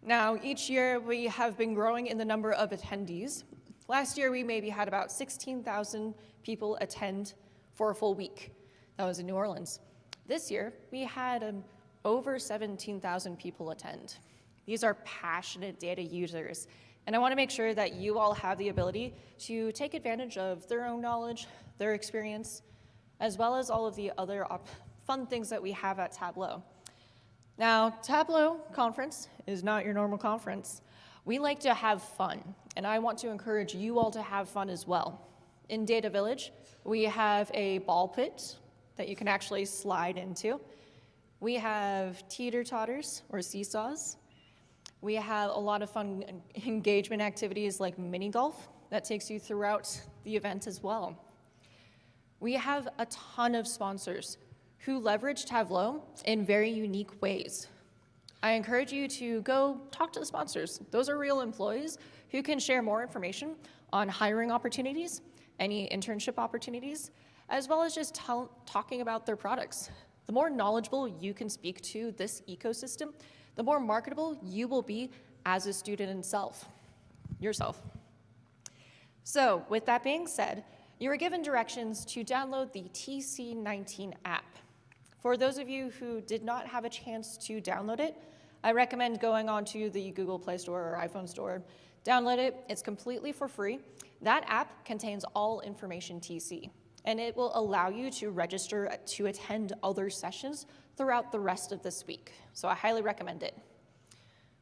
Now, each year we have been growing in the number of attendees. Last year we maybe had about 16,000 people attend for a full week. That was in New Orleans. This year we had over 17,000 people attend. These are passionate data users, and I want to make sure that you all have the ability to take advantage of their own knowledge, their experience, as well as all of the other fun things that we have at Tableau. Now, Tableau conference is not your normal conference. We like to have fun, and I want to encourage you all to have fun as well. In Data Village, we have a ball pit that you can actually slide into. We have teeter-totters or seesaws. We have a lot of fun engagement activities like mini golf that takes you throughout the event as well. We have a ton of sponsors who leverage Tableau in very unique ways. I encourage you to go talk to the sponsors. Those are real employees who can share more information on hiring opportunities, any internship opportunities, as well as just talking about their products. The more knowledgeable you can speak to this ecosystem, the more marketable you will be as a student yourself. So with that being said, you were given directions to download the TC19 app. For those of you who did not have a chance to download it, I recommend going onto the Google Play Store or iPhone Store. Download it, it's completely for free. That app contains all information TC, and it will allow you to register to attend other sessions throughout the rest of this week. So I highly recommend it.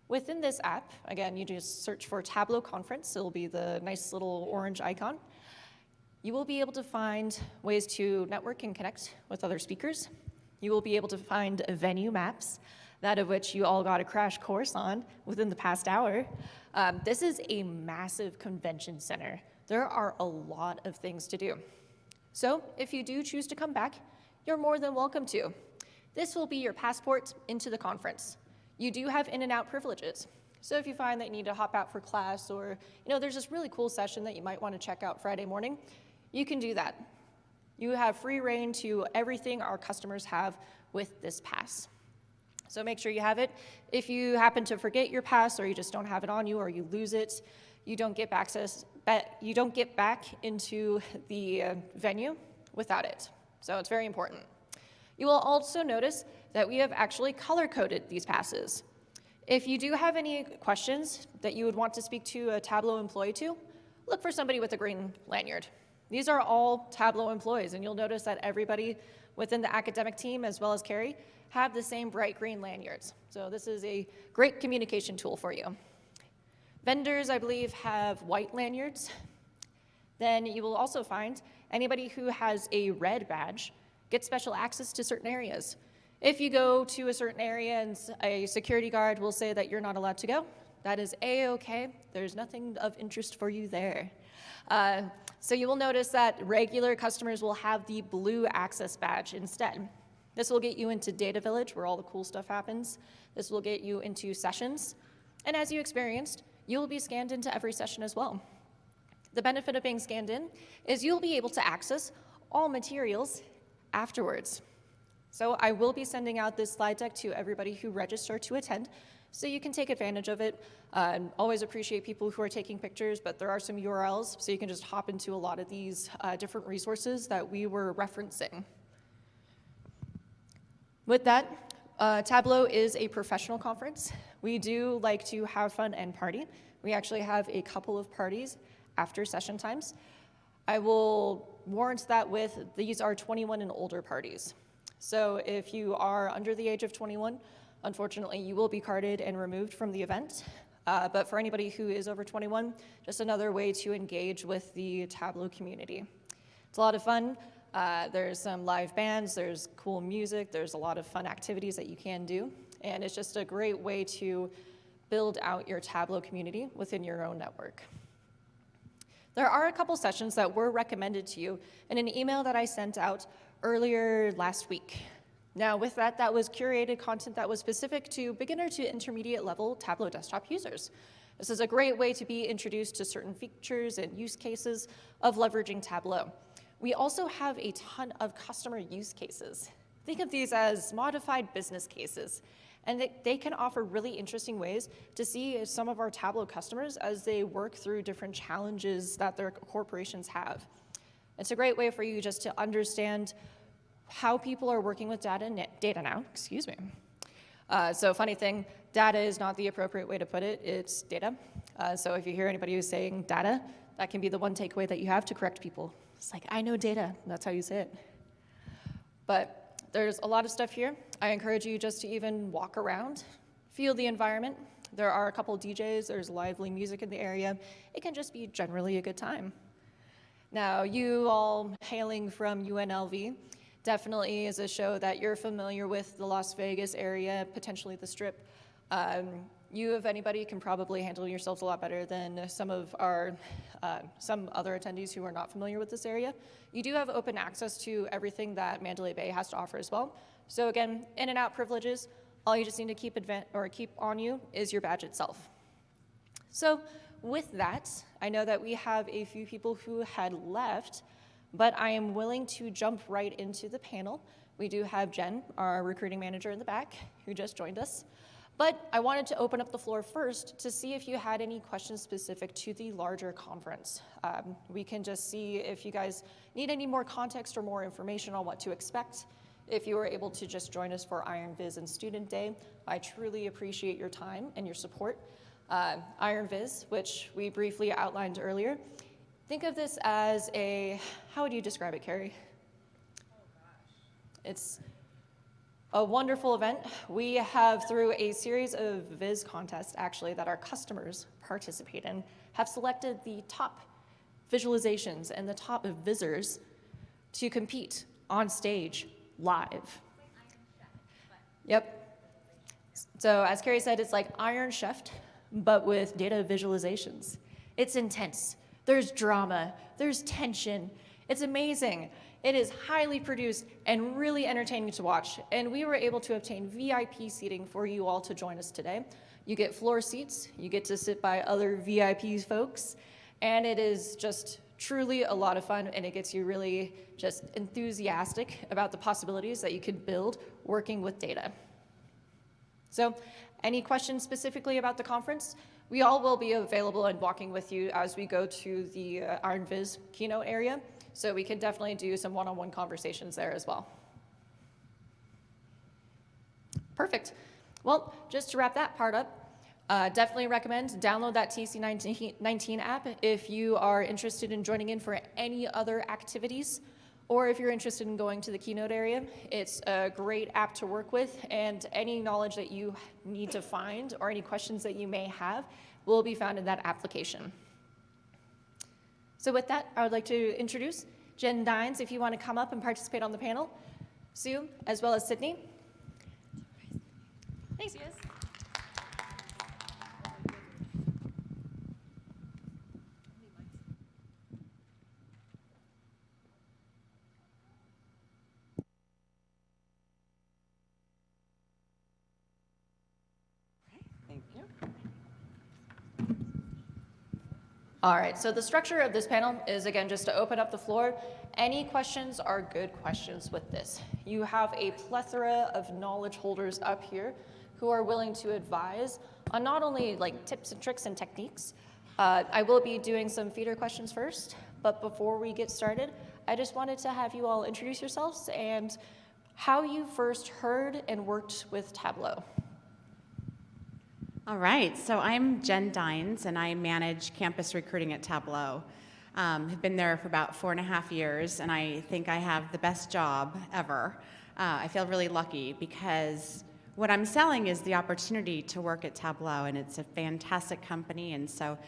Within this app, again, you just search for Tableau Conference. It'll be the nice little orange icon. You will be able to find ways to network and connect with other speakers. You will be able to find venue maps, that of which you all got a crash course on within the past hour. This is a massive convention center. There are a lot of things to do. So if you do choose to come back, you're more than welcome to. This will be your passport into the conference. You do have in and out privileges. So if you find that you need to hop out for class or there's this really cool session that you might want to check out Friday morning, you can do that. You have free reign to everything our customers have with this pass. So make sure you have it. If you happen to forget your pass or you just don't have it on you or you lose it, you don't get back into the venue without it. So it's very important. You will also notice that we have actually color-coded these passes. If you do have any questions that you would want to speak to a Tableau employee to, look for somebody with a green lanyard. These are all Tableau employees, and you'll notice that everybody within the academic team, as well as Carrie, have the same bright green lanyards. So this is a great communication tool for you. Vendors, I believe, have white lanyards. Then you will also find anybody who has a red badge gets special access to certain areas. If you go to a certain area and a security guard will say that you're not allowed to go, that is A-okay. There's nothing of interest for you there. So you will notice that regular customers will have the blue access badge instead. This will get you into Data Village, where all the cool stuff happens. This will get you into sessions. And as you experienced, you will be scanned into every session as well. The benefit of being scanned in is you'll be able to access all materials afterwards. So I will be sending out this slide deck to everybody who registered to attend, so you can take advantage of it. Always appreciate people who are taking pictures, but there are some URLs, so you can just hop into a lot of these different resources that we were referencing. With that, Tableau is a professional conference. We do like to have fun and party. We actually have a couple of parties after session times. I will warrant that with these are 21 and older parties. So if you are under the age of 21, Unfortunately, you will be carded and removed from the event. But for anybody who is over 21, just another way to engage with the Tableau community. It's a lot of fun. There's some live bands, there's cool music, there's a lot of fun activities that you can do. And it's just a great way to build out your Tableau community within your own network. There are a couple sessions that were recommended to you in an email that I sent out earlier last week. Now with that, that was curated content that was specific to beginner to intermediate level Tableau desktop users. This is a great way to be introduced to certain features and use cases of leveraging Tableau. We also have a ton of customer use cases. Think of these as modified business cases, and they can offer really interesting ways to see some of our Tableau customers as they work through different challenges that their corporations have. It's a great way for you just to understand how people are working with data now, excuse me. So funny thing, data is not the appropriate way to put it, it's data. So if you hear anybody who's saying data, that can be the one takeaway that you have to correct people. It's like, I know data, that's how you say it. But there's a lot of stuff here. I encourage you just to even walk around, feel the environment. There are a couple DJs, there's lively music in the area. It can just be generally a good time. Now, you all hailing from UNLV, definitely is a show that you're familiar with, the Las Vegas area, potentially the Strip. You, if anybody, can probably handle yourselves a lot better than some of our, some other attendees who are not familiar with this area. You do have open access to everything that Mandalay Bay has to offer as well. So again, in and out privileges, all you just need to keep on you is your badge itself. So with that, I know that we have a few people who had left, but I am willing to jump right into the panel. We do have Jen, our recruiting manager in the back, who just joined us. But I wanted to open up the floor first to see if you had any questions specific to the larger conference. We can just see if you guys need any more context or more information on what to expect. If you were able to just join us for Iron Viz and Student Day, I truly appreciate your time and your support. Iron Viz, which we briefly outlined earlier, think of this as a, how would you describe it, Carrie? Oh gosh. It's a wonderful event. We have, through a series of Viz contests, actually, that our customers participate in, have selected the top visualizations and the top Vizzers to compete on stage live. Yep. So as Carrie said, it's like Iron Chef, but with data visualizations. It's intense. There's drama, there's tension. It's amazing. It is highly produced and really entertaining to watch. And we were able to obtain VIP seating for you all to join us today. You get floor seats, you get to sit by other VIP folks, and it is just truly a lot of fun, and it gets you really just enthusiastic about the possibilities that you can build working with data. So, any questions specifically about the conference? We all will be available and walking with you as we go to the Iron Viz keynote area, so we can definitely do some one-on-one conversations there as well. Perfect. Well, just to wrap that part up, definitely recommend download that TC19 app if you are interested in joining in for any other activities, or if you're interested in going to the keynote area. It's a great app to work with, and any knowledge that you need to find or any questions that you may have will be found in that application. So with that, I would like to introduce Jen Dines, if you want to come up and participate on the panel, Sue, as well as Sydney. Thanks, guys. All right, so the structure of this panel is, again, just to open up the floor. Any questions are good questions with this. You have a plethora of knowledge holders up here who are willing to advise on not only like tips and tricks and techniques. I will be doing some feeder questions first, but before we get started, I just wanted to have you all introduce yourselves and how you first heard and worked with Tableau. All right, so I'm Jen Dines, and I manage campus recruiting at Tableau. I've been there for about 4.5 years, and I think I have the best job ever. I feel really lucky because what I'm selling is the opportunity to work at Tableau, and it's a fantastic company, and so,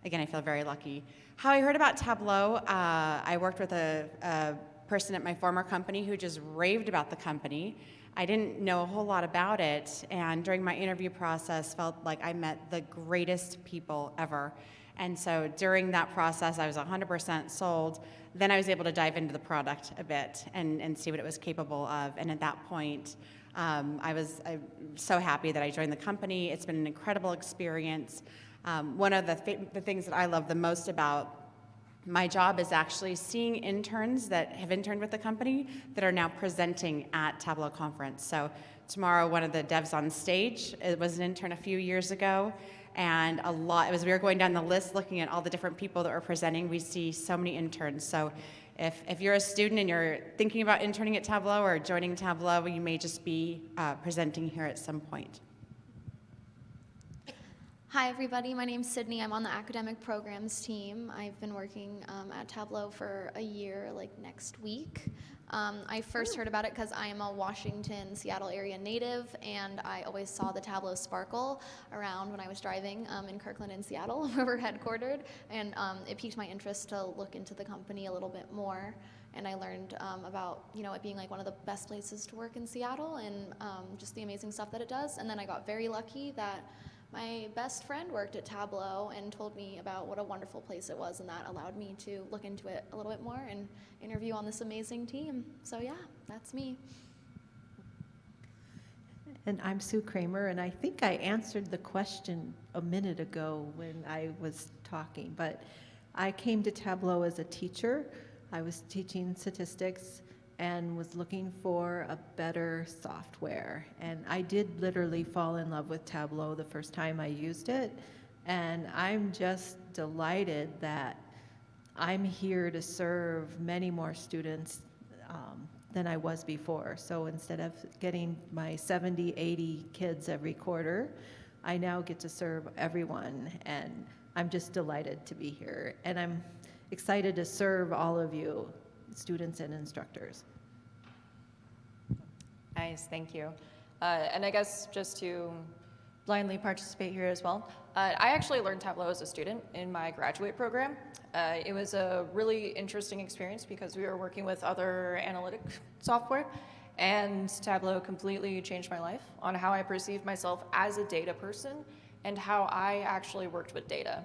again, I feel very lucky. How I heard about Tableau, I worked with a person at my former company who just raved about the company. I didn't know a whole lot about it, and during my interview process, felt like I met the greatest people ever. And so during that process, I was 100% sold. Then I was able to dive into the product a bit and see what it was capable of. And at that point, I'm so happy that I joined the company. It's been an incredible experience. One of the things that I love the most about my job is actually seeing interns that have interned with the company that are now presenting at Tableau Conference. So tomorrow, one of the devs on stage, it was an intern a few years ago, and we were going down the list looking at all the different people that were presenting. We see so many interns. So if you're a student and you're thinking about interning at Tableau or joining Tableau, you may just be presenting here at some point. Hi everybody, my name's Sydney. I'm on the academic programs team. I've been working at Tableau for a year, like next week. I first heard about it because I am a Washington, Seattle area native, and I always saw the Tableau sparkle around when I was driving in Kirkland and Seattle, where we're headquartered, and it piqued my interest to look into the company a little bit more. And I learned about it being like one of the best places to work in Seattle, and just the amazing stuff that it does. And then I got very lucky that my best friend worked at Tableau and told me about what a wonderful place it was, and that allowed me to look into it a little bit more and interview on this amazing team. So yeah, that's me. And I'm Sue Kramer, and I think I answered the question a minute ago when I was talking, but I came to Tableau as a teacher. I was teaching statistics and was looking for a better software. And I did literally fall in love with Tableau the first time I used it. And I'm just delighted that I'm here to serve many more students than I was before. So instead of getting my 70, 80 kids every quarter, I now get to serve everyone. And I'm just delighted to be here. And I'm excited to serve all of you, students and instructors. Nice, thank you. And I guess just to blindly participate here as well, I actually learned Tableau as a student in my graduate program. It was a really interesting experience because we were working with other analytic software, and Tableau completely changed my life on how I perceived myself as a data person and how I actually worked with data.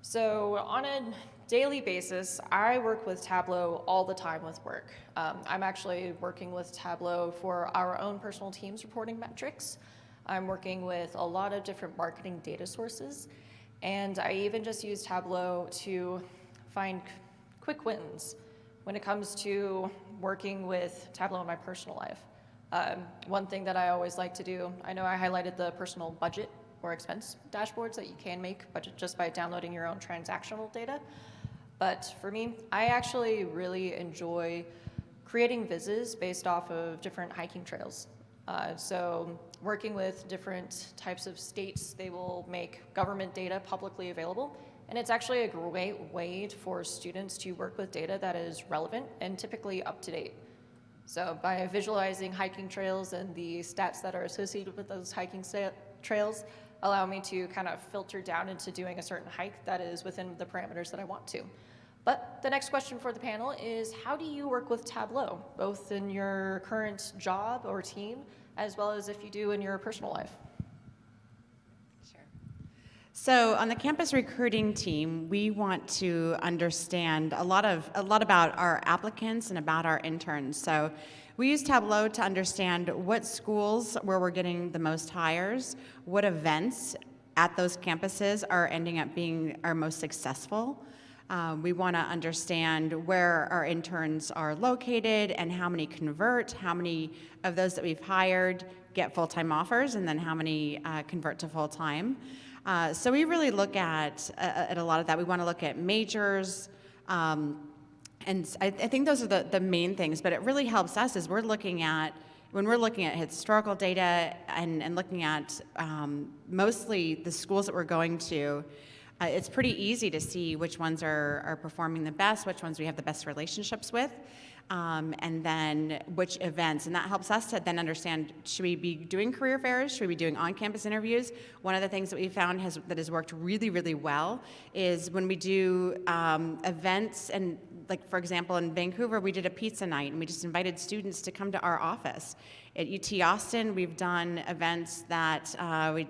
So on a daily basis, I work with Tableau all the time with work. I'm actually working with Tableau for our own personal teams reporting metrics. I'm working with a lot of different marketing data sources, and I even just use Tableau to find quick wins when it comes to working with Tableau in my personal life. One thing that I always like to do, I know I highlighted the personal budget or expense dashboards that you can make just by downloading your own transactional data. But for me, I actually really enjoy creating Vizes based off of different hiking trails. So working with different types of states, they will make government data publicly available. And it's actually a great way for students to work with data that is relevant and typically up to date. So by visualizing hiking trails and the stats that are associated with those hiking trails, allow me to kind of filter down into doing a certain hike that is within the parameters that I want to. But the next question for the panel is, how do you work with Tableau, both in your current job or team, as well as if you do in your personal life? Sure. So on the campus recruiting team, we want to understand a lot about our applicants and about our interns. So we use Tableau to understand what schools where we're getting the most hires, what events at those campuses are ending up being our most successful. We want to understand where our interns are located and how many convert, how many of those that we've hired get full-time offers, and then how many convert to full-time. So we really look at a lot of that. We want to look at majors, and I think those are the main things, but it really helps us as when we're looking at historical data and looking at mostly the schools that we're going to. It's pretty easy to see which ones are performing the best, which ones we have the best relationships with. and then which events, and that helps us to then understand, should we be doing career fairs, should we be doing on-campus interviews? One of the things that we found that has worked really, really well is when we do events, and like for example in Vancouver we did a pizza night and we just invited students to come to our office. At UT Austin we've done events that we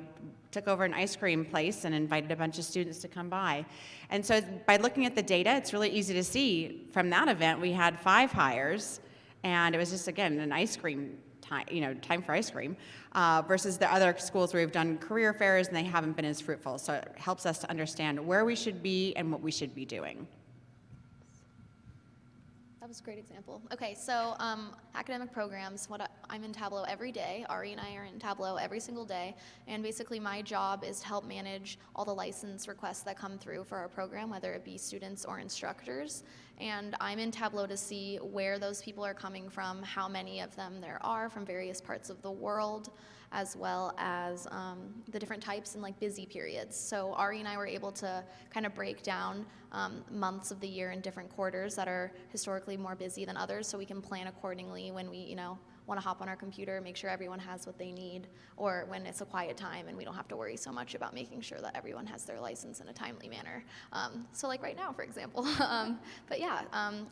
took over an ice cream place and invited a bunch of students to come by. And so by looking at the data, it's really easy to see from that event we had 5 hires, and it was just, again, an ice cream time, time for ice cream, versus the other schools where we've done career fairs and they haven't been as fruitful. So it helps us to understand where we should be and what we should be doing. That was a great example. Okay, so academic programs, I'm in Tableau every day. Ari and I are in Tableau every single day, and basically my job is to help manage all the license requests that come through for our program, whether it be students or instructors. And I'm in Tableau to see where those people are coming from, how many of them there are from various parts of the world, as well as the different types and like busy periods. So Ari and I were able to kind of break down months of the year in different quarters that are historically more busy than others, so we can plan accordingly when we, want to hop on our computer, make sure everyone has what they need, or when it's a quiet time and we don't have to worry so much about making sure that everyone has their license in a timely manner. So like right now, for example. But yeah,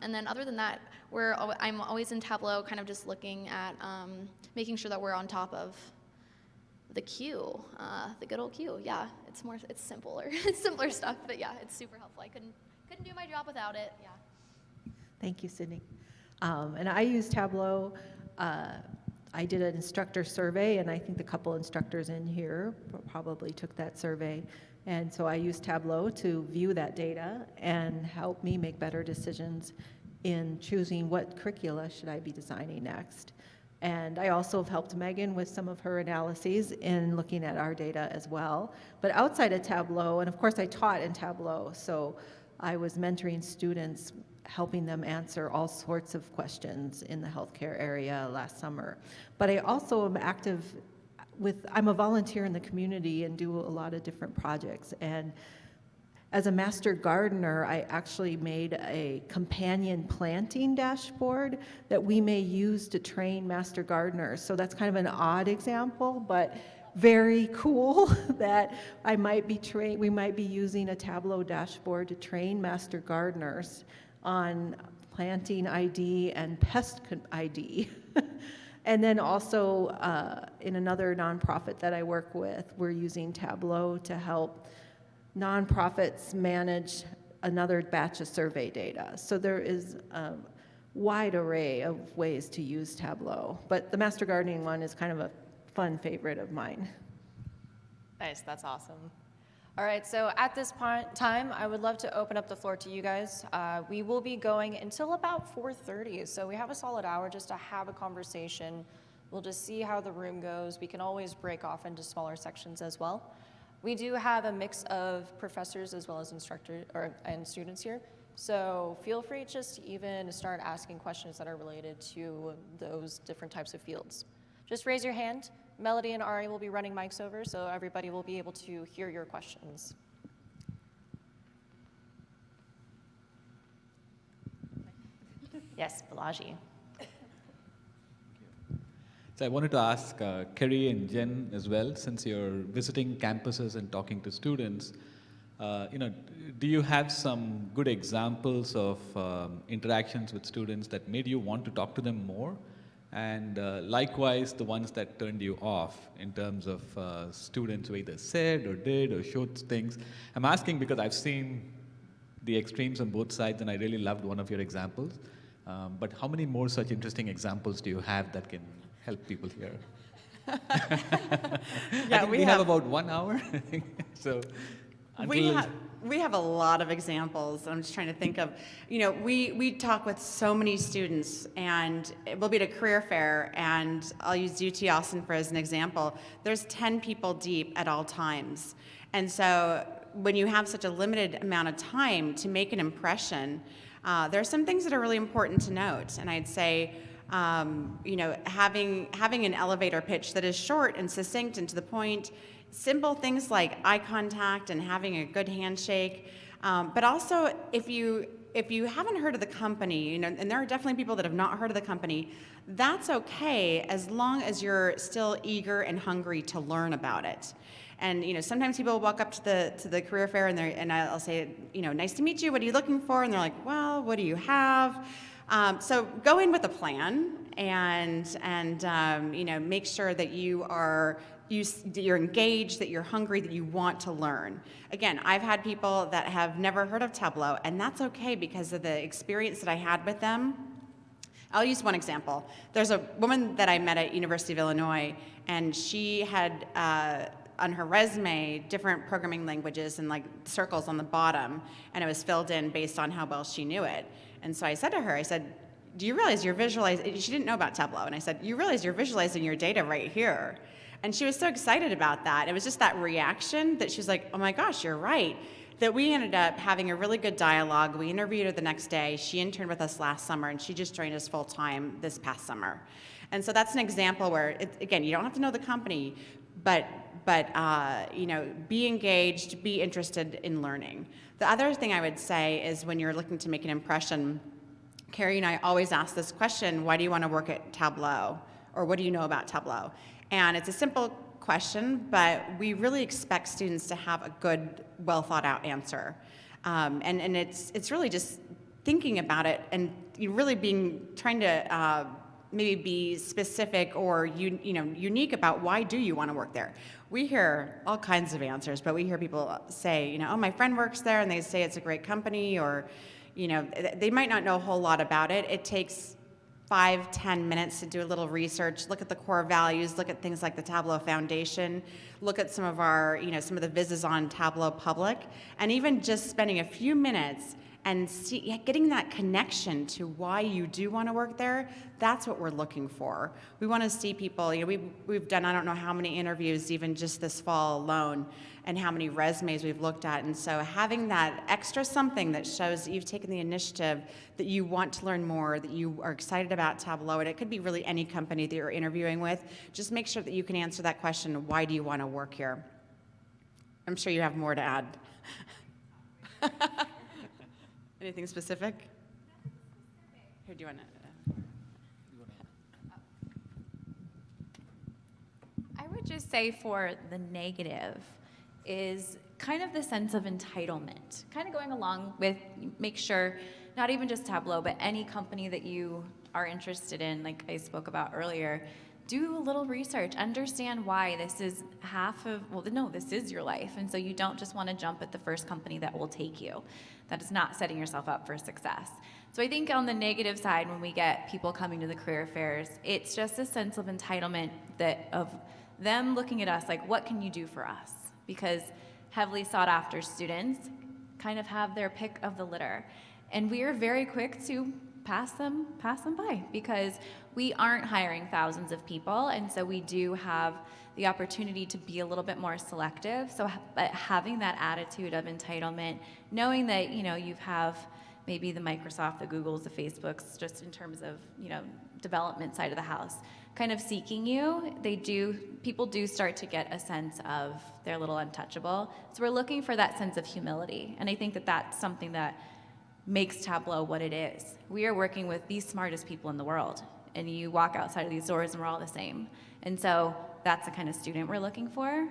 and then other than that, I'm always in Tableau kind of just looking at making sure that we're on top of the queue, the good old queue. Yeah, it's simpler. It's simpler stuff, but yeah, it's super helpful. I couldn't do my job without it. Yeah. Thank you, Sydney. And I use Tableau. I did an instructor survey, and I think the couple instructors in here probably took that survey. And so I use Tableau to view that data and help me make better decisions in choosing what curricula should I be designing next. And I also have helped Megan with some of her analyses in looking at our data as well. But outside of Tableau, and of course I taught in Tableau, so I was mentoring students, helping them answer all sorts of questions in the healthcare area last summer. But I also am active I'm a volunteer in the community and do a lot of different projects. And as a master gardener, I actually made a companion planting dashboard that we may use to train master gardeners. So that's kind of an odd example, but very cool that we might be using a Tableau dashboard to train master gardeners on planting ID and pest ID. And then also in another nonprofit that I work with, we're using Tableau to help nonprofits manage another batch of survey data. So there is a wide array of ways to use Tableau, but the master gardening one is kind of a fun favorite of mine. Nice, that's awesome. All right, so at this time, I would love to open up the floor to you guys. We will be going until about 4:30, so we have a solid hour just to have a conversation. We'll just see how the room goes. We can always break off into smaller sections as well. We do have a mix of professors as well as instructors and students here, so feel free just to even start asking questions that are related to those different types of fields. Just raise your hand. Melody and Ari will be running mics over, so everybody will be able to hear your questions. Yes, Balaji. So I wanted to ask Kerry and Jen as well, since you're visiting campuses and talking to students, do you have some good examples of interactions with students that made you want to talk to them more? And likewise, the ones that turned you off in terms of students who either said or did or showed things. I'm asking because I've seen the extremes on both sides, and I really loved one of your examples. But how many more such interesting examples do you have that can help people here? Yeah, we have about 1 hour, I think. So we have a lot of examples. I'm just trying to think of, we talk with so many students, and we'll be at a career fair, and I'll use UT Austin as an example. There's 10 people deep at all times. And so when you have such a limited amount of time to make an impression, there are some things that are really important to note. And I'd say, having an elevator pitch that is short and succinct and to the point, simple things like eye contact and having a good handshake, but also if you if you haven't heard of the company, and there are definitely people that have not heard of the company, that's okay as long as you're still eager and hungry to learn about it. And sometimes people walk up to the career fair and I'll say, nice to meet you. What are you looking for? And they're like, well, what do you have? So go in with a plan and make sure that you're engaged, that you're hungry, that you want to learn. Again, I've had people that have never heard of Tableau, and that's okay because of the experience that I had with them. I'll use one example. There's a woman that I met at University of Illinois, and she had on her resume different programming languages and like circles on the bottom, and it was filled in based on how well she knew it. And so I said to her, do you realize you're visualizing, she didn't know about Tableau, and I said, you realize you're visualizing your data right here. And she was so excited about that. It was just that reaction that she was like, oh my gosh, you're right. That we ended up having a really good dialogue. We interviewed her the next day. She interned with us last summer, and she just joined us full time this past summer. And so that's an example where, again, you don't have to know the company, but be engaged, be interested in learning. The other thing I would say is when you're looking to make an impression, Carrie and I always ask this question, why do you want to work at Tableau? Or what do you know about Tableau? And it's a simple question, but we really expect students to have a good, well thought out answer. And it's really just thinking about it and really trying to maybe be specific or unique about why do you want to work there. We hear all kinds of answers, but we hear people say, oh, my friend works there and they say it's a great company, or they might not know a whole lot about it. It takes 5-10 minutes to do a little research, look at the core values, look at things like the Tableau Foundation, look at some of the Viz's on Tableau Public, and even just spending a few minutes and getting that connection to why you do want to work there. That's what we're looking for. We want to see people, we've done I don't know how many interviews even just this fall alone, and how many resumes we've looked at. And so having that extra something that shows that you've taken the initiative, that you want to learn more, that you are excited about Tableau, and it could be really any company that you're interviewing with, just make sure that you can answer that question, why do you want to work here? I'm sure you have more to add. Anything specific? Here, do you want to? I would just say for the negative is kind of the sense of entitlement, kind of going along with make sure, not even just Tableau, but any company that you are interested in, like I spoke about earlier, do a little research, understand why this is this is your life. And so you don't just want to jump at the first company that will take you. That is not setting yourself up for success. So I think on the negative side, when we get people coming to the career fairs, it's just a sense of entitlement of them looking at us like, what can you do for us? Because heavily sought after students kind of have their pick of the litter. And we are very quick to pass them by because we aren't hiring thousands of people, and so we do have the opportunity to be a little bit more selective. So but having that attitude of entitlement, knowing that you have maybe the Microsoft, the Googles, the Facebooks, just in terms of development side of the house, kind of seeking you, people do start to get a sense of they're a little untouchable. So we're looking for that sense of humility, and I think that that's something that makes Tableau what it is. We are working with the smartest people in the world, and you walk outside of these doors and we're all the same. And so that's the kind of student we're looking for.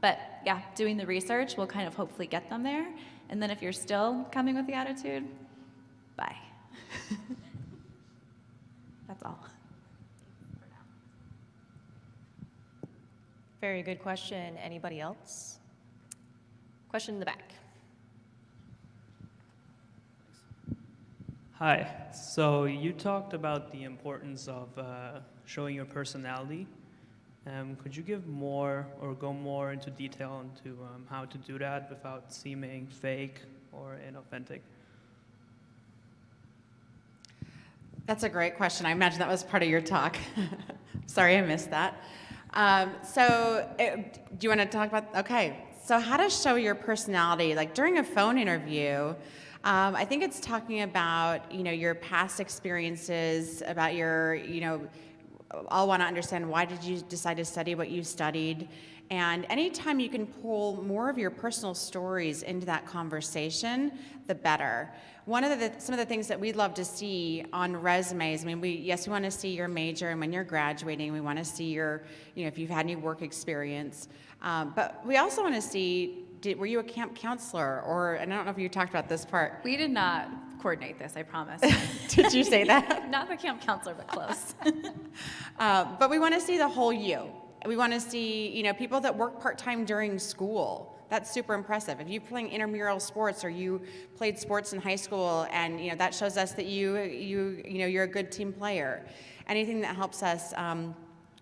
But yeah, doing the research will kind of hopefully get them there. And then if you're still coming with the attitude, bye. That's all. Very good question. Anybody else? Question in the back. Hi. So you talked about the importance of showing your personality. Could you give more or go more into detail into how to do that without seeming fake or inauthentic? That's a great question. I imagine that was part of your talk. Sorry, I missed that. Do you want to talk about, okay. So how to show your personality, like during a phone interview, I think it's talking about, your past experiences, about your, I'll want to understand why did you decide to study what you studied, And anytime you can pull more of your personal stories into that conversation, the better. Some of the things that we'd love to see on resumes, I mean, we want to see your major, and when you're graduating, we want to see your, if you've had any work experience. But we also want to see, were you a camp counselor? Or, and I don't know if you talked about this part. We did not coordinate this, I promise. Did you say that? Not the camp counselor, but close. But we want to see the whole you. We want to see, people that work part-time during school. That's super impressive. If you're playing intramural sports, or you played sports in high school, and that shows us that you're a good team player. Anything that helps us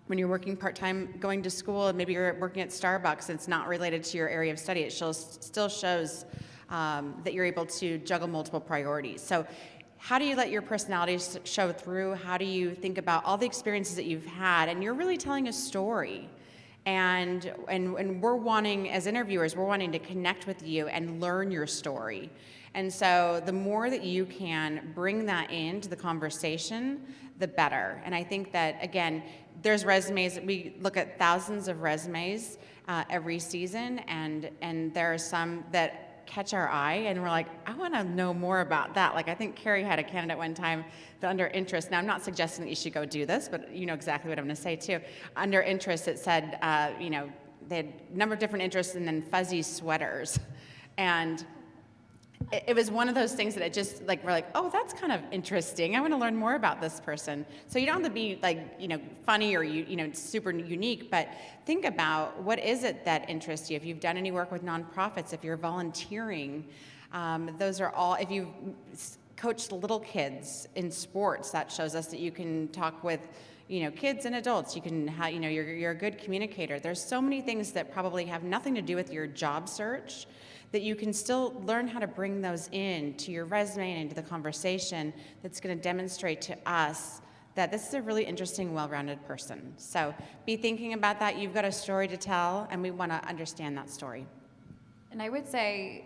when you're working part-time, going to school, maybe you're working at Starbucks, and it's not related to your area of study. It still shows that you're able to juggle multiple priorities. So how do you let your personality show through? How do you think about all the experiences that you've had? And you're really telling a story. And we're wanting, as interviewers, we're wanting to connect with you and learn your story. And so the more that you can bring that into the conversation, the better. And I think that, again, there's resumes. We look at thousands of resumes every season, and there are some that catch our eye, and we're like, I want to know more about that. Like, I think Carrie had a candidate one time that under interest, now I'm not suggesting that you should go do this, but you know exactly what I'm going to say too. Under interest, it said, they had a number of different interests and then fuzzy sweaters. And it was one of those things that it just, like, we're like, oh, that's kind of interesting. I want to learn more about this person. So you don't have to be, like, funny or, super unique, but think about what is it that interests you. If you've done any work with nonprofits, if you're volunteering, those are all, if you've coached little kids in sports, that shows us that you can talk with, kids and adults. You can, you're a good communicator. There's so many things that probably have nothing to do with your job search, that you can still learn how to bring those in to your resume and into the conversation, that's going to demonstrate to us that this is a really interesting, well-rounded person. So be thinking about that. You've got a story to tell, and we want to understand that story. And I would say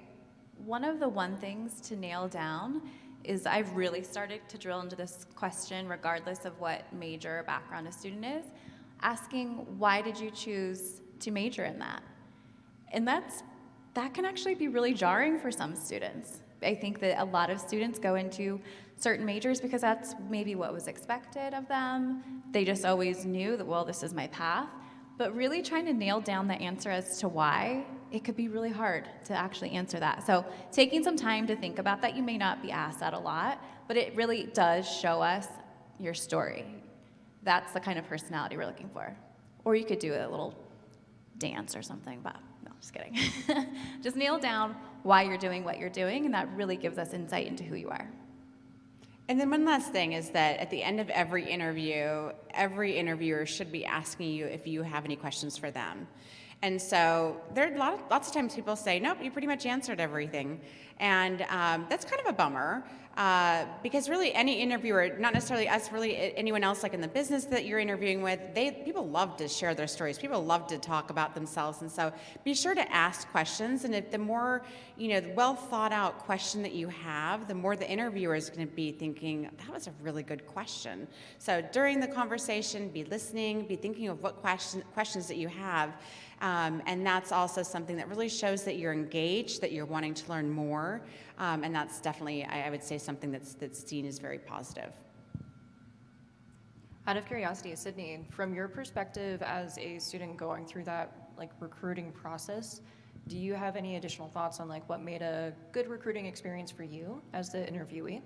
one of the things to nail down is I've really started to drill into this question, regardless of what major or background a student is, asking, why did you choose to major in that? And that can actually be really jarring for some students. I think that a lot of students go into certain majors because that's maybe what was expected of them. They just always knew that, well, this is my path. But really trying to nail down the answer as to why, it could be really hard to actually answer that. So taking some time to think about that, you may not be asked that a lot, but it really does show us your story. That's the kind of personality we're looking for. Or you could do a little dance or something, but no, just kidding. Just nail down why you're doing what you're doing, and that really gives us insight into who you are. And then one last thing is that at the end of every interviewer should be asking you if you have any questions for them. And so there are lots of times people say, nope, you pretty much answered everything. And that's kind of a bummer, because really any interviewer, not necessarily us, really anyone else like in the business that you're interviewing with, people love to share their stories. People love to talk about themselves. And so be sure to ask questions. And if the more, well thought out question that you have, the more the interviewer is going to be thinking, that was a really good question. So during the conversation, be listening, be thinking of what questions that you have. And that's also something that really shows that you're engaged, that you're wanting to learn more, and that's definitely, I would say, something that's seen as very positive. Out of curiosity, Sydney, from your perspective as a student going through that recruiting process, do you have any additional thoughts on what made a good recruiting experience for you as the interviewee?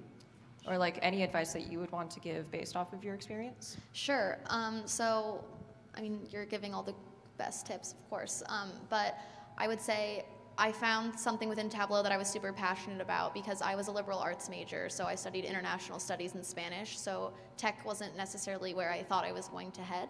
Or any advice that you would want to give based off of your experience? Sure. So, you're giving all the best tips, of course, but I would say I found something within Tableau that I was super passionate about because I was a liberal arts major, so I studied international studies and Spanish, so tech wasn't necessarily where I thought I was going to head.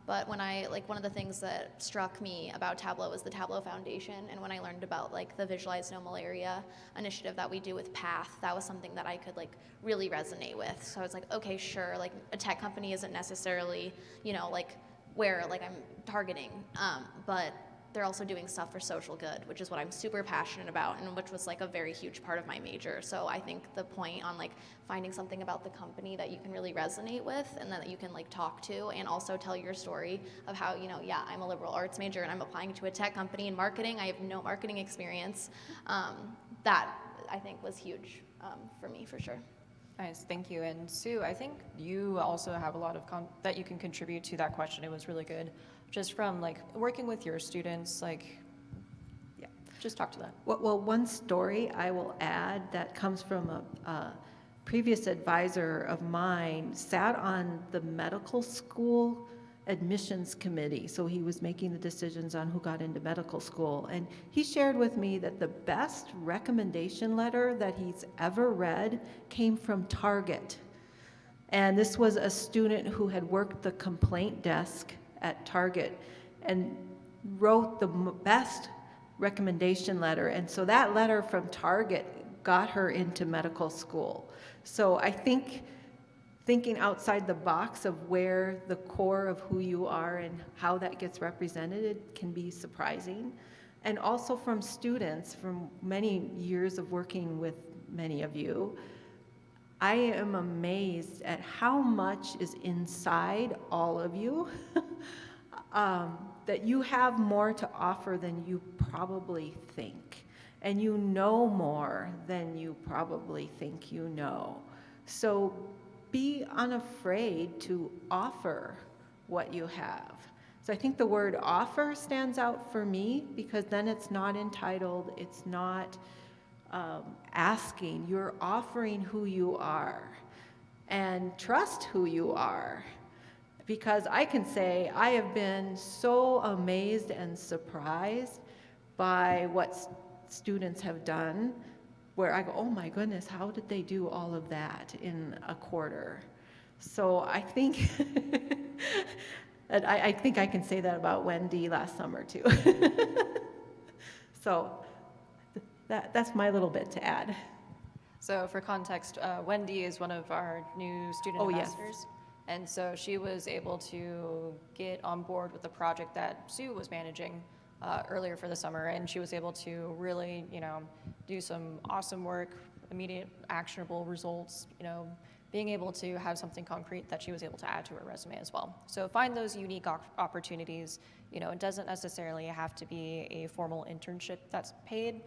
But when one of the things that struck me about Tableau was the Tableau Foundation, and when I learned about the Visualize No Malaria initiative that we do with PATH, that was something that I could really resonate with. So I was like, okay, sure, a tech company isn't necessarily, where I'm targeting, but they're also doing stuff for social good, which is what I'm super passionate about and which was like a very huge part of my major. So I think the point on like finding something about the company that you can really resonate with and that you can like talk to and also tell your story of how, you know, yeah, I'm a liberal arts major and I'm applying to a tech company in marketing. I have no marketing experience. That I think was huge for me for sure. Nice, thank you. And Sue, I think you also have a lot of that you can contribute to that question. It was really good, just from like working with your students. Like, yeah, just talk to that. Well, one story I will add that comes from a previous advisor of mine sat on the medical school admissions committee, so he was making the decisions on who got into medical school, and he shared with me that the best recommendation letter that he's ever read came from Target. And this was a student who had worked the complaint desk at Target and wrote the best recommendation letter, and so that letter from Target got her into medical school. So I think thinking outside the box of where the core of who you are and how that gets represented can be surprising. And also from students, from many years of working with many of you, I am amazed at how much is inside all of you, that you have more to offer than you probably think. And you know more than you probably think you know. So be unafraid to offer what you have. So I think the word offer stands out for me because then it's not entitled, it's not asking, you're offering who you are and trust who you are. Because I can say I have been so amazed and surprised by what students have done where I go, oh my goodness, how did they do all of that in a quarter? So I think, I think I can say that about Wendy last summer too. So that's my little bit to add. So for context, Wendy is one of our new student ambassadors. And so she was able to get on board with the project that Sue was managing earlier for the summer, and she was able to really, you know, do some awesome work, immediate actionable results, you know, being able to have something concrete that she was able to add to her resume as well. So find those unique opportunities. You know, it doesn't necessarily have to be a formal internship that's paid.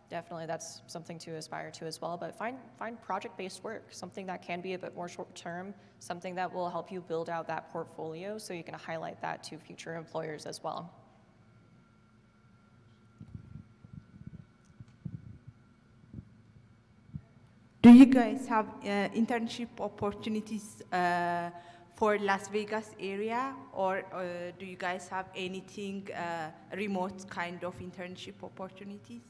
Definitely that's something to aspire to as well, but find project-based work, something that can be a bit more short-term, something that will help you build out that portfolio so you can highlight that to future employers as well. Do you guys have internship opportunities for Las Vegas area, or do you guys have anything remote kind of internship opportunities?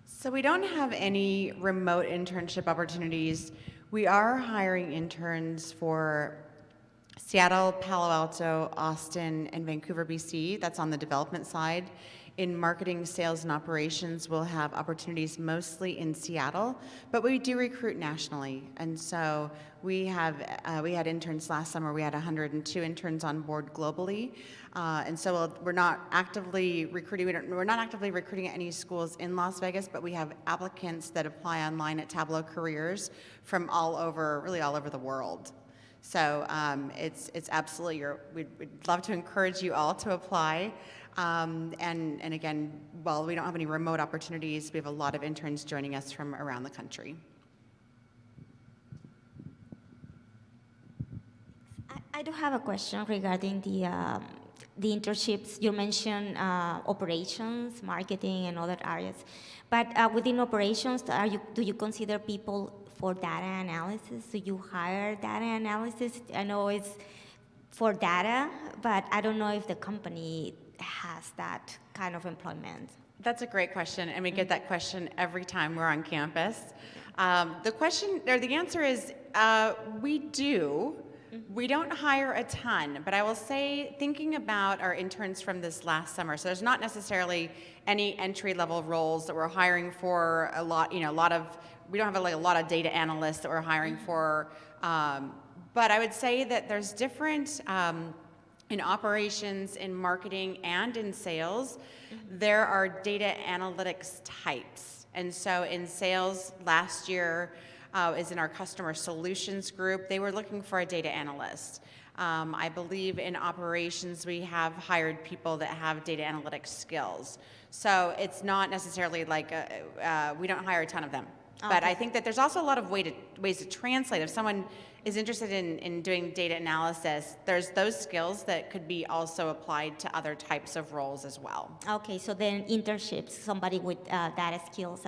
So we don't have any remote internship opportunities. We are hiring interns for Seattle, Palo Alto, Austin, and Vancouver, BC. That's on the development side. In marketing, sales, and operations, we'll have opportunities mostly in Seattle, but we do recruit nationally. And so we had interns last summer. We had 102 interns on board globally. And so we're not actively recruiting. We're not actively recruiting at any schools in Las Vegas, but we have applicants that apply online at Tableau Careers from all over, really all over the world. So it's absolutely, we'd love to encourage you all to apply. And again, while we don't have any remote opportunities, we have a lot of interns joining us from around the country. I do have a question regarding the internships. You mentioned operations, marketing, and other areas. But within operations, do you consider people for data analysis? Do you hire data analysis? I know it's for data, but I don't know if the company has that kind of employment. That's a great question, and we get that question every time we're on campus. The answer is we do. We don't hire a ton, but I will say, thinking about our interns from this last summer, so there's not necessarily any entry-level roles that we're hiring for a lot. You know, we don't have a lot of data analysts that we're hiring for. But I would say that there's different. In operations, in marketing, and in sales, there are data analytics types. And so in sales last year, is in our customer solutions group, they were looking for a data analyst. I believe in operations, we have hired people that have data analytics skills. So it's not necessarily like, we don't hire a ton of them. But I think that there's also a lot of ways to translate. If someone is interested in doing data analysis, there's those skills that could be also applied to other types of roles as well. Okay, so then internships, somebody with data skills,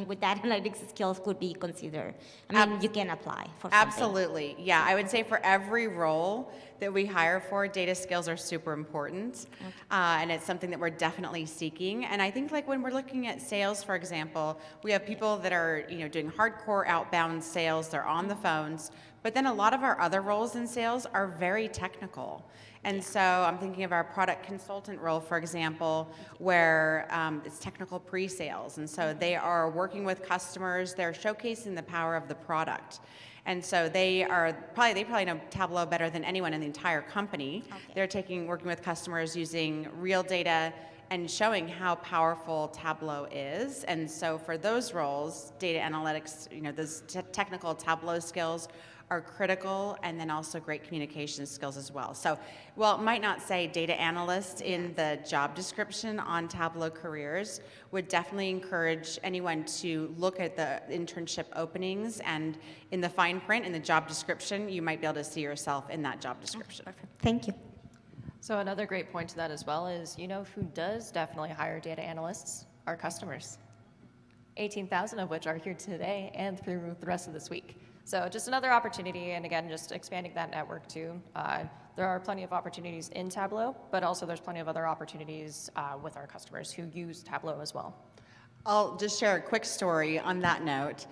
with data analytics skills could be considered. You can apply for something. Absolutely, yeah. I would say for every role that we hire for, data skills are super important, and it's something that we're definitely seeking. And I think like when we're looking at sales, for example, we have people that are doing hardcore outbound sales, they're on the phones, but then a lot of our other roles in sales are very technical. And so I'm thinking of our product consultant role, for example, where it's technical pre-sales. And so they are working with customers, they're showcasing the power of the product. And so they probably know Tableau better than anyone in the entire company. Okay. They're working with customers using real data and showing how powerful Tableau is. And so for those roles, data analytics, those technical Tableau skills are critical, and then also great communication skills as well. So, while it might not say data analyst in the job description on Tableau Careers, would definitely encourage anyone to look at the internship openings, and in the fine print, in the job description, you might be able to see yourself in that job description. Perfect. Thank you. So another great point to that as well is, who does definitely hire data analysts? Our customers. 18,000 of which are here today and through the rest of this week. So just another opportunity, and again, just expanding that network too. There are plenty of opportunities in Tableau, but also there's plenty of other opportunities with our customers who use Tableau as well. I'll just share a quick story on that note.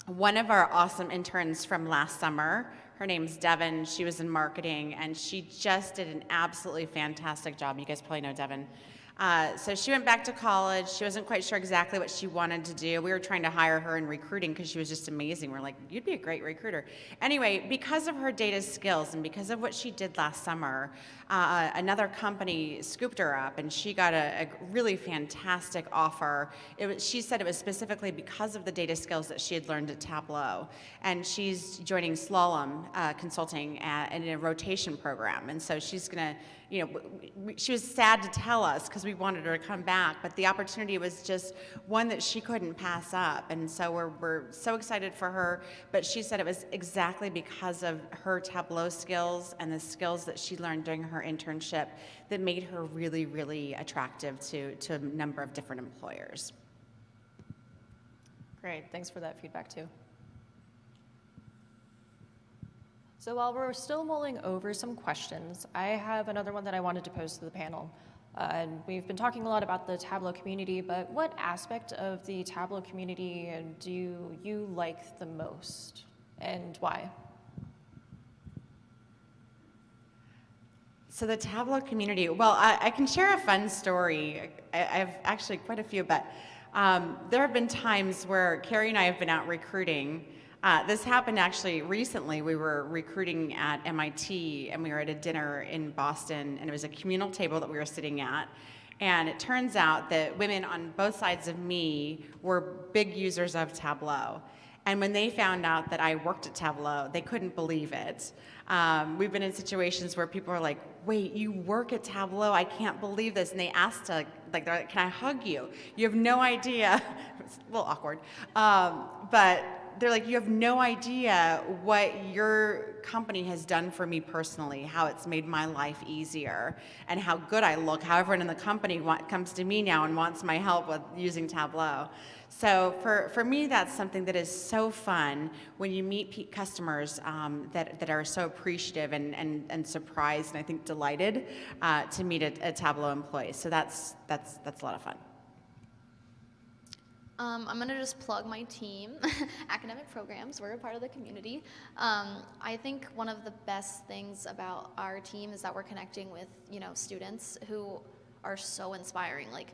One of our awesome interns from last summer, her name's Devin, she was in marketing, and she just did an absolutely fantastic job. You guys probably know Devin. So she went back to college. She wasn't quite sure exactly what she wanted to do. We were trying to hire her in recruiting because she was just amazing. We're like, you'd be a great recruiter. Anyway, because of her data skills and because of what she did last summer, another company scooped her up, and she got a really fantastic offer. She said it was specifically because of the data skills that she had learned at Tableau. And she's joining Slalom Consulting in a rotation program. And so she's going to, she was sad to tell us because we wanted her to come back, but the opportunity was just one that she couldn't pass up. And so we're so excited for her, but she said it was exactly because of her Tableau skills and the skills that she learned during her internship that made her really, really attractive to a number of different employers. Great, thanks for that feedback too. So while we're still mulling over some questions, I have another one that I wanted to pose to the panel. And we've been talking a lot about the Tableau community, but what aspect of the Tableau community do you like the most, and why? So the Tableau community, well, I can share a fun story. I have actually quite a few, but there have been times where Carrie and I have been out recruiting. This happened actually recently. We were recruiting at MIT, and we were at a dinner in Boston, and it was a communal table that we were sitting at. And it turns out that women on both sides of me were big users of Tableau. And when they found out that I worked at Tableau, they couldn't believe it. We've been in situations where people are like, wait, you work at Tableau? I can't believe this. And they asked to, like, they're like, can I hug you? You have no idea. It's a little awkward. But they're like, you have no idea what your company has done for me personally, how it's made my life easier, and how good I look, how everyone in the company comes to me now and wants my help with using Tableau. So for me, that's something that is so fun when you meet customers that are so appreciative and surprised and I think delighted to meet a Tableau employee. So that's a lot of fun. I'm going to just plug my team, academic programs. We're a part of the community. I think one of the best things about our team is that we're connecting with, students who are so inspiring. Like,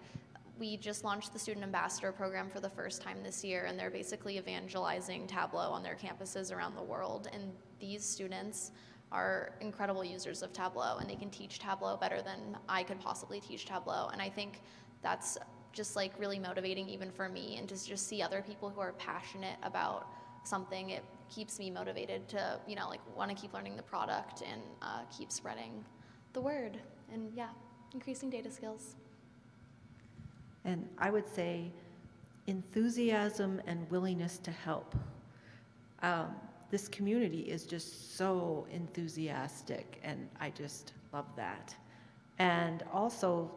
we just launched the Student Ambassador program for the first time this year, and they're basically evangelizing Tableau on their campuses around the world. And these students are incredible users of Tableau, and they can teach Tableau better than I could possibly teach Tableau. And I think that's just like really motivating even for me, and to just see other people who are passionate about something, it keeps me motivated to, you know, like want to keep learning the product and keep spreading the word, and yeah, increasing data skills. And I would say enthusiasm and willingness to help. This community is just so enthusiastic, and I just love that. And also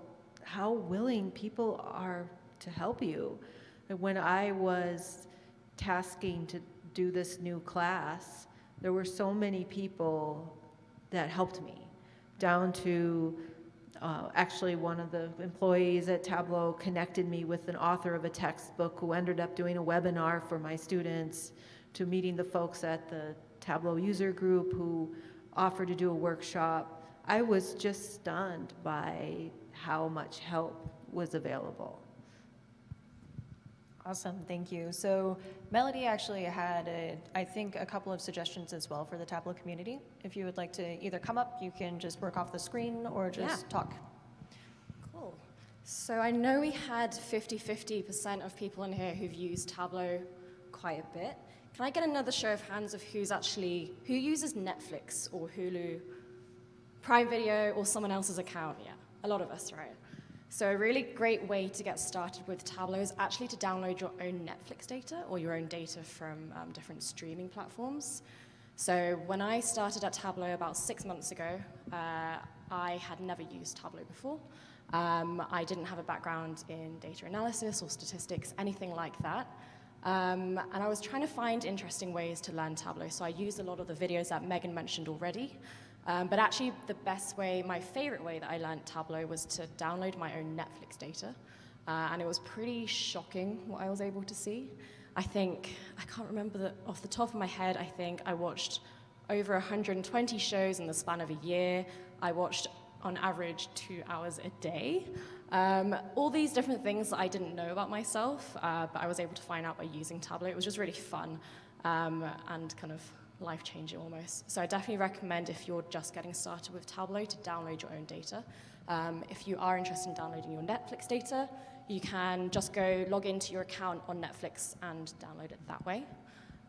how willing people are to help you. When I was tasking to do this new class, there were so many people that helped me, down to actually one of the employees at Tableau connected me with an author of a textbook who ended up doing a webinar for my students, to meeting the folks at the Tableau user group who offered to do a workshop. I was just stunned by how much help was available. Awesome, thank you. So Melody actually had, I think, a couple of suggestions as well for the Tableau community. If you would like to either come up, you can just work off the screen, or just talk. Cool. So I know we had 50% of people in here who've used Tableau quite a bit. Can I get another show of hands of who uses Netflix or Hulu, Prime Video, or someone else's account? Yeah, a lot of us, right? So a really great way to get started with Tableau is actually to download your own Netflix data or your own data from different streaming platforms. So when I started at Tableau about 6 months ago, I had never used Tableau before. I didn't have a background in data analysis or statistics, anything like that. And I was trying to find interesting ways to learn Tableau, so I used a lot of the videos that Megan mentioned already. But actually, the best way, my favorite way that I learned Tableau was to download my own Netflix data. And it was pretty shocking what I was able to see. I can't remember off the top of my head, I think I watched over 120 shows in the span of a year. I watched, on average, 2 hours a day. All these different things that I didn't know about myself, but I was able to find out by using Tableau. It was just really fun and kind of life-changing almost. So I definitely recommend, if you're just getting started with Tableau, to download your own data. If you are interested in downloading your Netflix data, you can just go log into your account on Netflix and download it that way.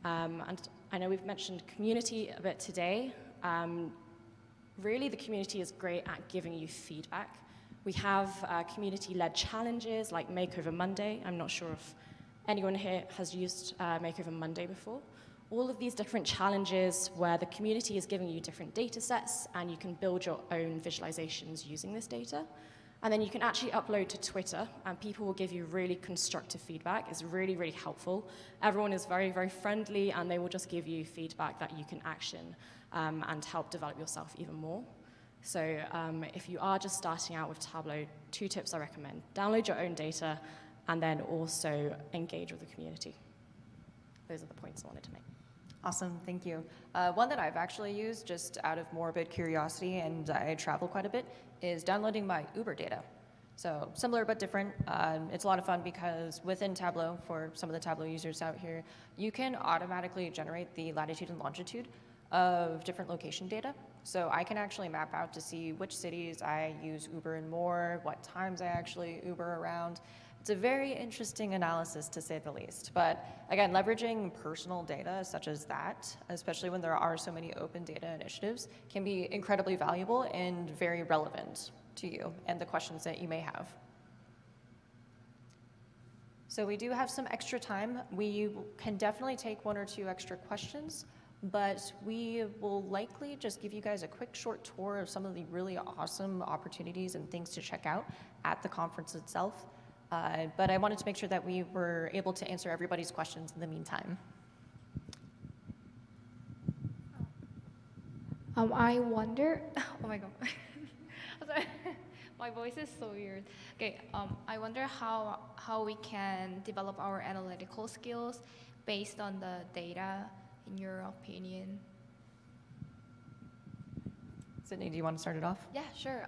And I know we've mentioned community a bit today. Really, the community is great at giving you feedback. We have community-led challenges like Makeover Monday. I'm not sure if anyone here has used Makeover Monday before. All of these different challenges where the community is giving you different data sets, and you can build your own visualizations using this data. And then you can actually upload to Twitter, and people will give you really constructive feedback. It's really, really helpful. Everyone is very, very friendly, and they will just give you feedback that you can action and help develop yourself even more. So if you are just starting out with Tableau, 2 tips I recommend. Download your own data, and then also engage with the community. Those are the points I wanted to make. Awesome, thank you. One that I've actually used just out of morbid curiosity, and I travel quite a bit, is downloading my Uber data. So similar but different. It's a lot of fun because within Tableau, for some of the Tableau users out here, you can automatically generate the latitude and longitude of different location data. So I can actually map out to see which cities I use Uber in more, what times I actually Uber around. It's a very interesting analysis, to say the least. But again, leveraging personal data such as that, especially when there are so many open data initiatives, can be incredibly valuable and very relevant to you and the questions that you may have. So we do have some extra time. We can definitely take 1 or 2 extra questions, but we will likely just give you guys a quick short tour of some of the really awesome opportunities and things to check out at the conference itself. But I wanted to make sure that we were able to answer everybody's questions in the meantime. I wonder, oh my God, sorry. My voice is so weird. Okay, I wonder how we can develop our analytical skills based on the data, in your opinion. Sydney, do you want to start it off? Yeah, sure.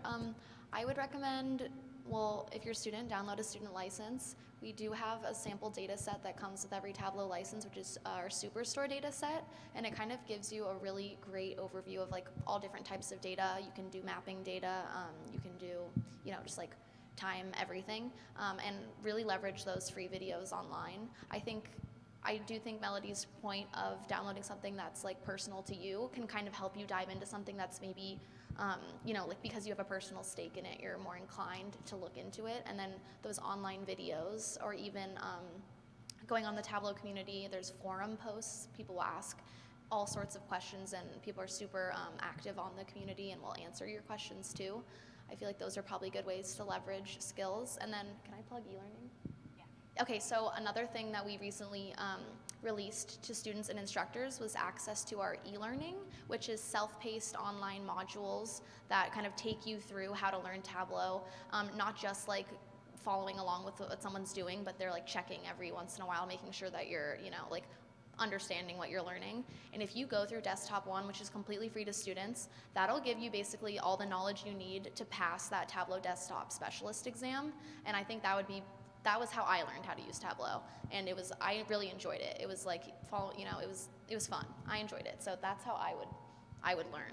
I would recommend well, if you're a student, download a student license. We do have a sample data set that comes with every Tableau license, which is our Superstore data set, and it kind of gives you a really great overview of like all different types of data. You can do mapping data, you can do, just like time, everything, and really leverage those free videos online. I do think Melody's point of downloading something that's like personal to you can kind of help you dive into something that's maybe, like because you have a personal stake in it, you're more inclined to look into it. And then those online videos, or even going on the Tableau community, there's forum posts. People will ask all sorts of questions, and people are super active on the community and will answer your questions too. I feel like those are probably good ways to leverage skills. And then, can I plug e-learning? Okay, so another thing that we recently released to students and instructors was access to our e-learning, which is self-paced online modules that kind of take you through how to learn Tableau, not just like following along with what someone's doing, but they're like checking every once in a while, making sure that you're, like understanding what you're learning. And if you go through Desktop 1, which is completely free to students, that'll give you basically all the knowledge you need to pass that Tableau Desktop Specialist exam. And I think that was how I learned how to use Tableau, and I really enjoyed it. It was like it was fun. I enjoyed it, so that's how I would learn.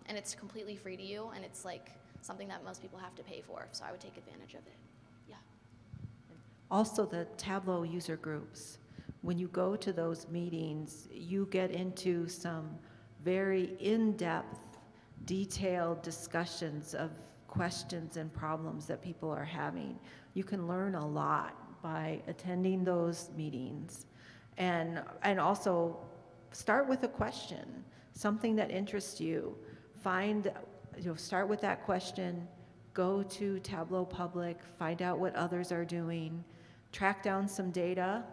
And it's completely free to you, and it's like something that most people have to pay for. So I would take advantage of it. Yeah. Also, the Tableau user groups. When you go to those meetings, you get into some very in-depth, detailed discussions of questions and problems that people are having. You can learn a lot by attending those meetings. And also start with a question, something that interests you. Start with that question, go to Tableau Public, find out what others are doing, track down some data.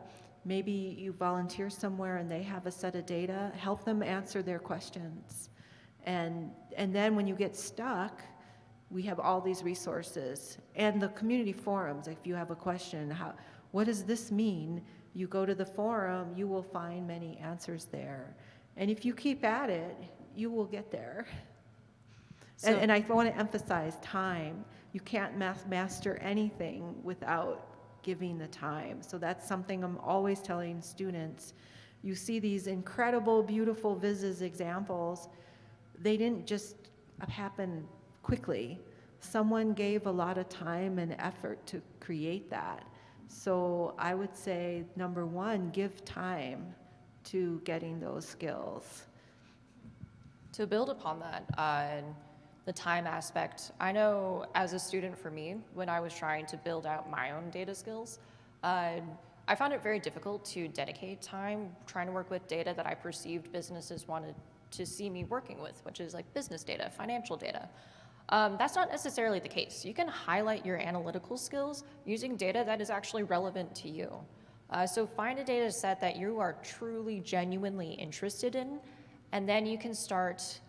Maybe you volunteer somewhere and they have a set of data, help them answer their questions. And then when you get stuck, we have all these resources. And the community forums, if you have a question, what does this mean? You go to the forum, you will find many answers there. And if you keep at it, you will get there. And I want to emphasize time. You can't master anything without giving the time. So that's something I'm always telling students. You see these incredible, beautiful Viz's examples. They didn't just happen quickly. Someone gave a lot of time and effort to create that. So I would say, number one, give time to getting those skills. To build upon that, the time aspect, I know as a student for me, when I was trying to build out my own data skills, I found it very difficult to dedicate time trying to work with data that I perceived businesses wanted to see me working with, which is like business data, financial data. That's not necessarily the case. You can highlight your analytical skills using data that is actually relevant to you. So find a data set that you are truly, genuinely interested in, and then you can start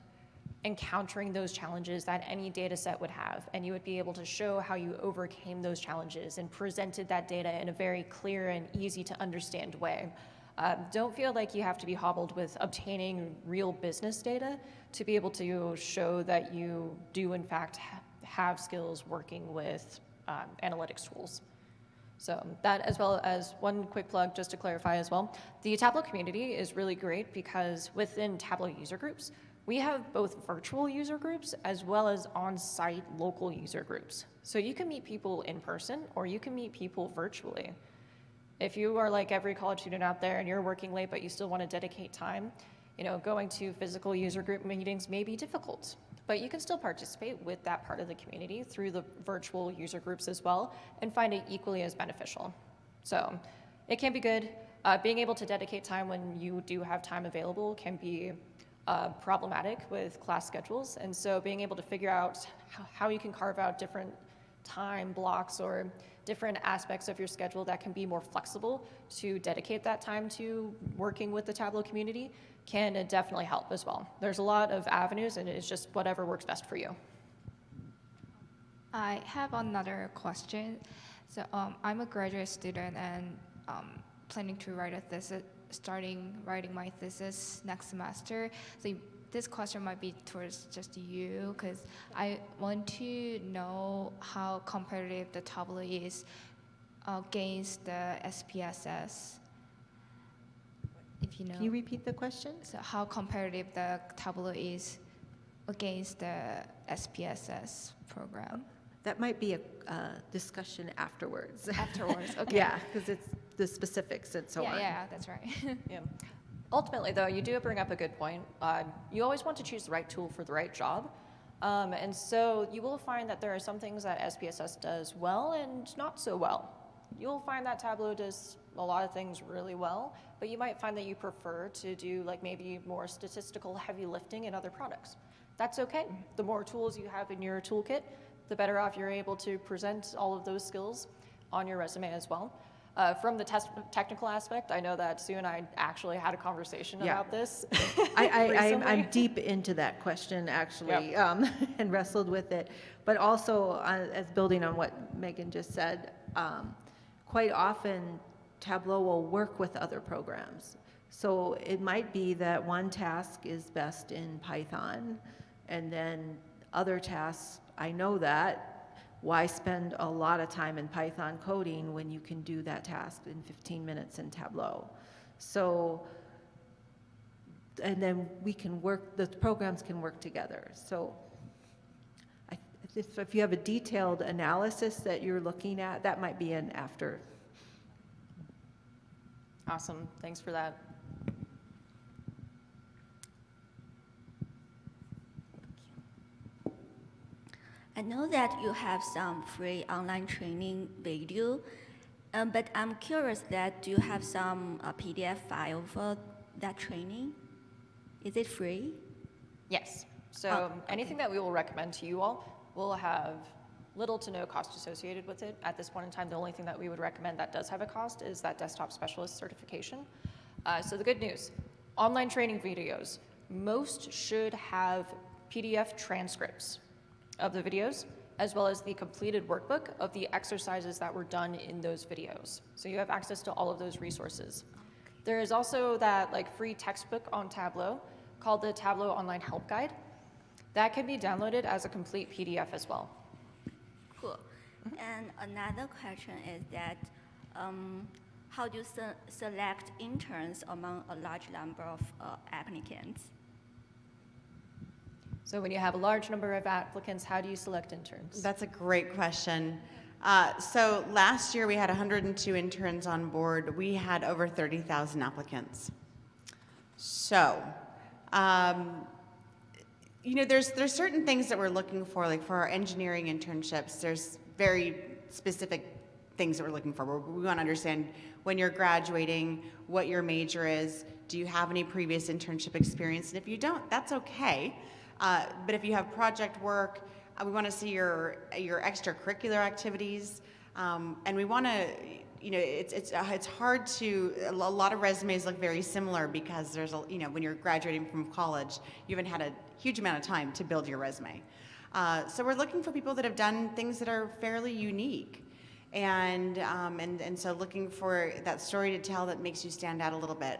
encountering those challenges that any data set would have, and you would be able to show how you overcame those challenges and presented that data in a very clear and easy to understand way. Don't feel like you have to be hobbled with obtaining real business data to be able to show that you do in fact have skills working with analytics tools. So that, as well as one quick plug just to clarify as well, the Tableau community is really great because within Tableau user groups, we have both virtual user groups as well as on-site local user groups. So you can meet people in person or you can meet people virtually. If you are like every college student out there and you're working late but you still want to dedicate time, going to physical user group meetings may be difficult, but you can still participate with that part of the community through the virtual user groups as well and find it equally as beneficial. So it can be good. Being able to dedicate time when you do have time available can be problematic with class schedules, and so being able to figure out how you can carve out different time blocks or different aspects of your schedule that can be more flexible to dedicate that time to working with the Tableau community can definitely help as well. There's a lot of avenues, and it's just whatever works best for you. I have another question. So I'm a graduate student and planning to write a thesis, starting writing my thesis next semester. So this question might be towards just you, because I want to know how competitive the Tableau is against the SPSS. If you know. Can you repeat the question? So how competitive the Tableau is against the SPSS program? That might be a discussion afterwards. Afterwards, okay. Yeah, because it's the specifics and so on. Yeah, that's right. Yeah. Ultimately, though, you do bring up a good point. You always want to choose the right tool for the right job. And so you will find that there are some things that SPSS does well and not so well. You'll find that Tableau does a lot of things really well, but you might find that you prefer to do like maybe more statistical heavy lifting in other products. That's okay. The more tools you have in your toolkit, the better off you're able to present all of those skills on your resume as well. From the technical aspect, I know that Sue and I actually had a conversation about this. I'm deep into that question, actually, and wrestled with it. But also, as building on what Megan just said, quite often Tableau will work with other programs. So it might be that one task is best in Python, and then other tasks, I know that. Why spend a lot of time in Python coding when you can do that task in 15 minutes in Tableau? So, and then we can work, the programs can work together. So if you have a detailed analysis that you're looking at, that might be an after. Awesome, thanks for that. I know that you have some free online training video, but I'm curious that do you have some PDF file for that training? Is it free? Yes. So anything that we will recommend to you all will have little to no cost associated with it. At this point in time, the only thing that we would recommend that does have a cost is that desktop specialist certification. So the good news, online training videos, most should have PDF transcripts of the videos, as well as the completed workbook of the exercises that were done in those videos. So you have access to all of those resources. There is also that like free textbook on Tableau called the Tableau Online Help Guide. That can be downloaded as a complete PDF as well. Cool. And another question is that how do you select interns among a large number of applicants? So when you have a large number of applicants, how do you select interns? That's a great question. So last year we had 102 interns on board. We had over 30,000 applicants. So, you know, there's certain things that we're looking for, like for our engineering internships, there's very specific things that we're looking for. We want to understand when you're graduating, what your major is, do you have any previous internship experience? And if you don't, that's okay. But if you have project work, we want to see your extracurricular activities, and we want to, you know, it's hard to, a lot of resumes look very similar because there's a, you know, when you're graduating from college, you haven't had a huge amount of time to build your resume. So we're looking for people that have done things that are fairly unique, and so looking for that story to tell that makes you stand out a little bit.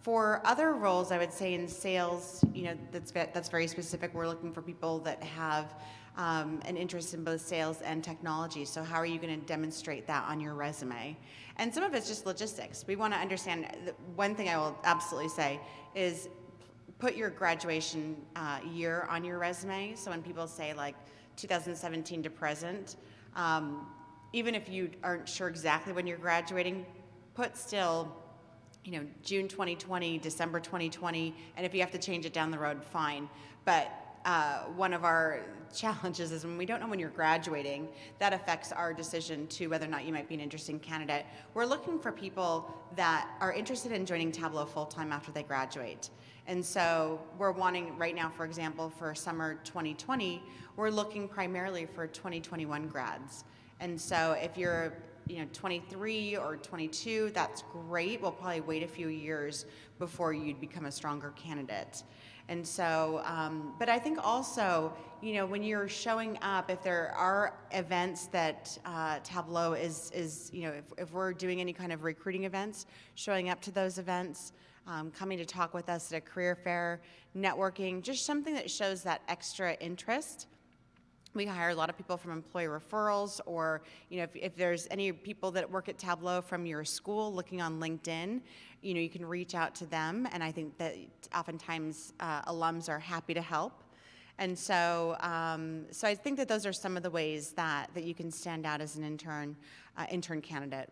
For other roles, I would say in sales, you know, that's very specific. We're looking for people that have an interest in both sales and technology. So how are you going to demonstrate that on your resume? And some of it's just logistics. We want to understand, one thing I will absolutely say is put your graduation year on your resume. So when people say like 2017 to present, even if you aren't sure exactly when you're graduating, put still, you know, June 2020, December 2020, and if you have to change it down the road, fine. But one of our challenges is when we don't know when you're graduating, that affects our decision to whether or not you might be an interesting candidate. We're looking for people that are interested in joining Tableau full-time after they graduate. And so we're wanting, right now, for example, for summer 2020, we're looking primarily for 2021 grads. And so if you're 23 or 22, that's great. We'll probably wait a few years before you'd become a stronger candidate. And so, but I think also, when you're showing up, if there are events that Tableau is if we're doing any kind of recruiting events, showing up to those events, coming to talk with us at a career fair, networking, just something that shows that extra interest. We hire a lot of people from employee referrals, or if there's any people that work at Tableau from your school looking on LinkedIn, you can reach out to them, and I think that oftentimes alums are happy to help. And so I think that those are some of the ways that you can stand out as an intern candidate.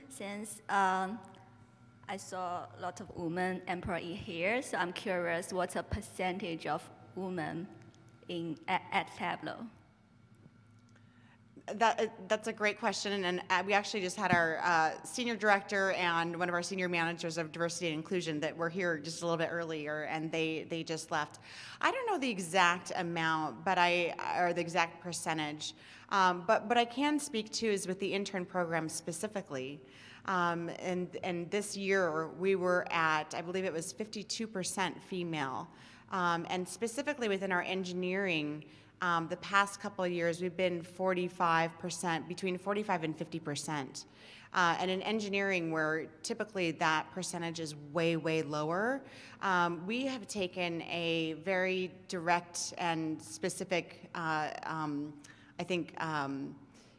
Since I saw a lot of women employees here, so I'm curious what's the percentage of women at Tableau? That's a great question, and we actually just had our senior director and one of our senior managers of diversity and inclusion that were here just a little bit earlier, and they just left. I don't know the exact amount, or the exact percentage, but I can speak to is with the intern program specifically. And this year we were at, I believe it was 52% female. And specifically within our engineering, the past couple of years, we've been 45%, between 45 and 50%. And in engineering, where typically that percentage is way, way lower, we have taken a very direct and specific,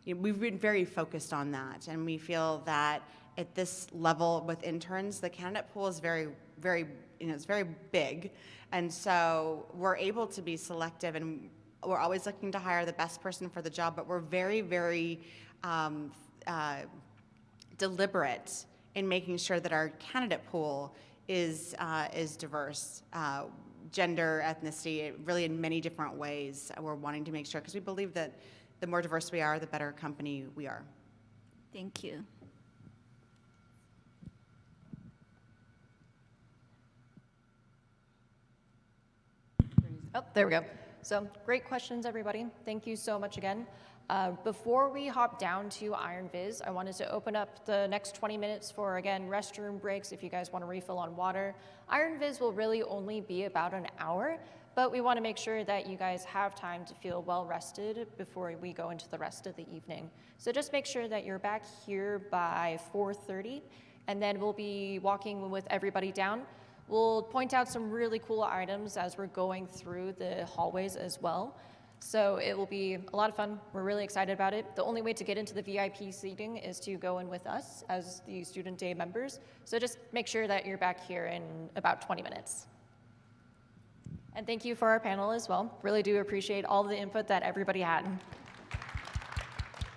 we've been very focused on that. And we feel that at this level with interns, the candidate pool is very, very, it's very big. And so we're able to be selective, and we're always looking to hire the best person for the job, but we're very, very deliberate in making sure that our candidate pool is diverse, gender, ethnicity, really in many different ways. We're wanting to make sure, because we believe that the more diverse we are, the better company we are. Thank you. Oh, there we go. So great questions, everybody. Thank you so much again. Before we hop down to Iron Viz, I wanted to open up the next 20 minutes for, again, restroom breaks if you guys want to refill on water. Iron Viz will really only be about an hour, but we want to make sure that you guys have time to feel well rested before we go into the rest of the evening. So just make sure that you're back here by 4:30, and then we'll be walking with everybody down. We'll point out some really cool items as we're going through the hallways as well. So it will be a lot of fun. We're really excited about it. The only way to get into the VIP seating is to go in with us as the Student Day members. So just make sure that you're back here in about 20 minutes. And thank you for our panel as well. Really do appreciate all the input that everybody had.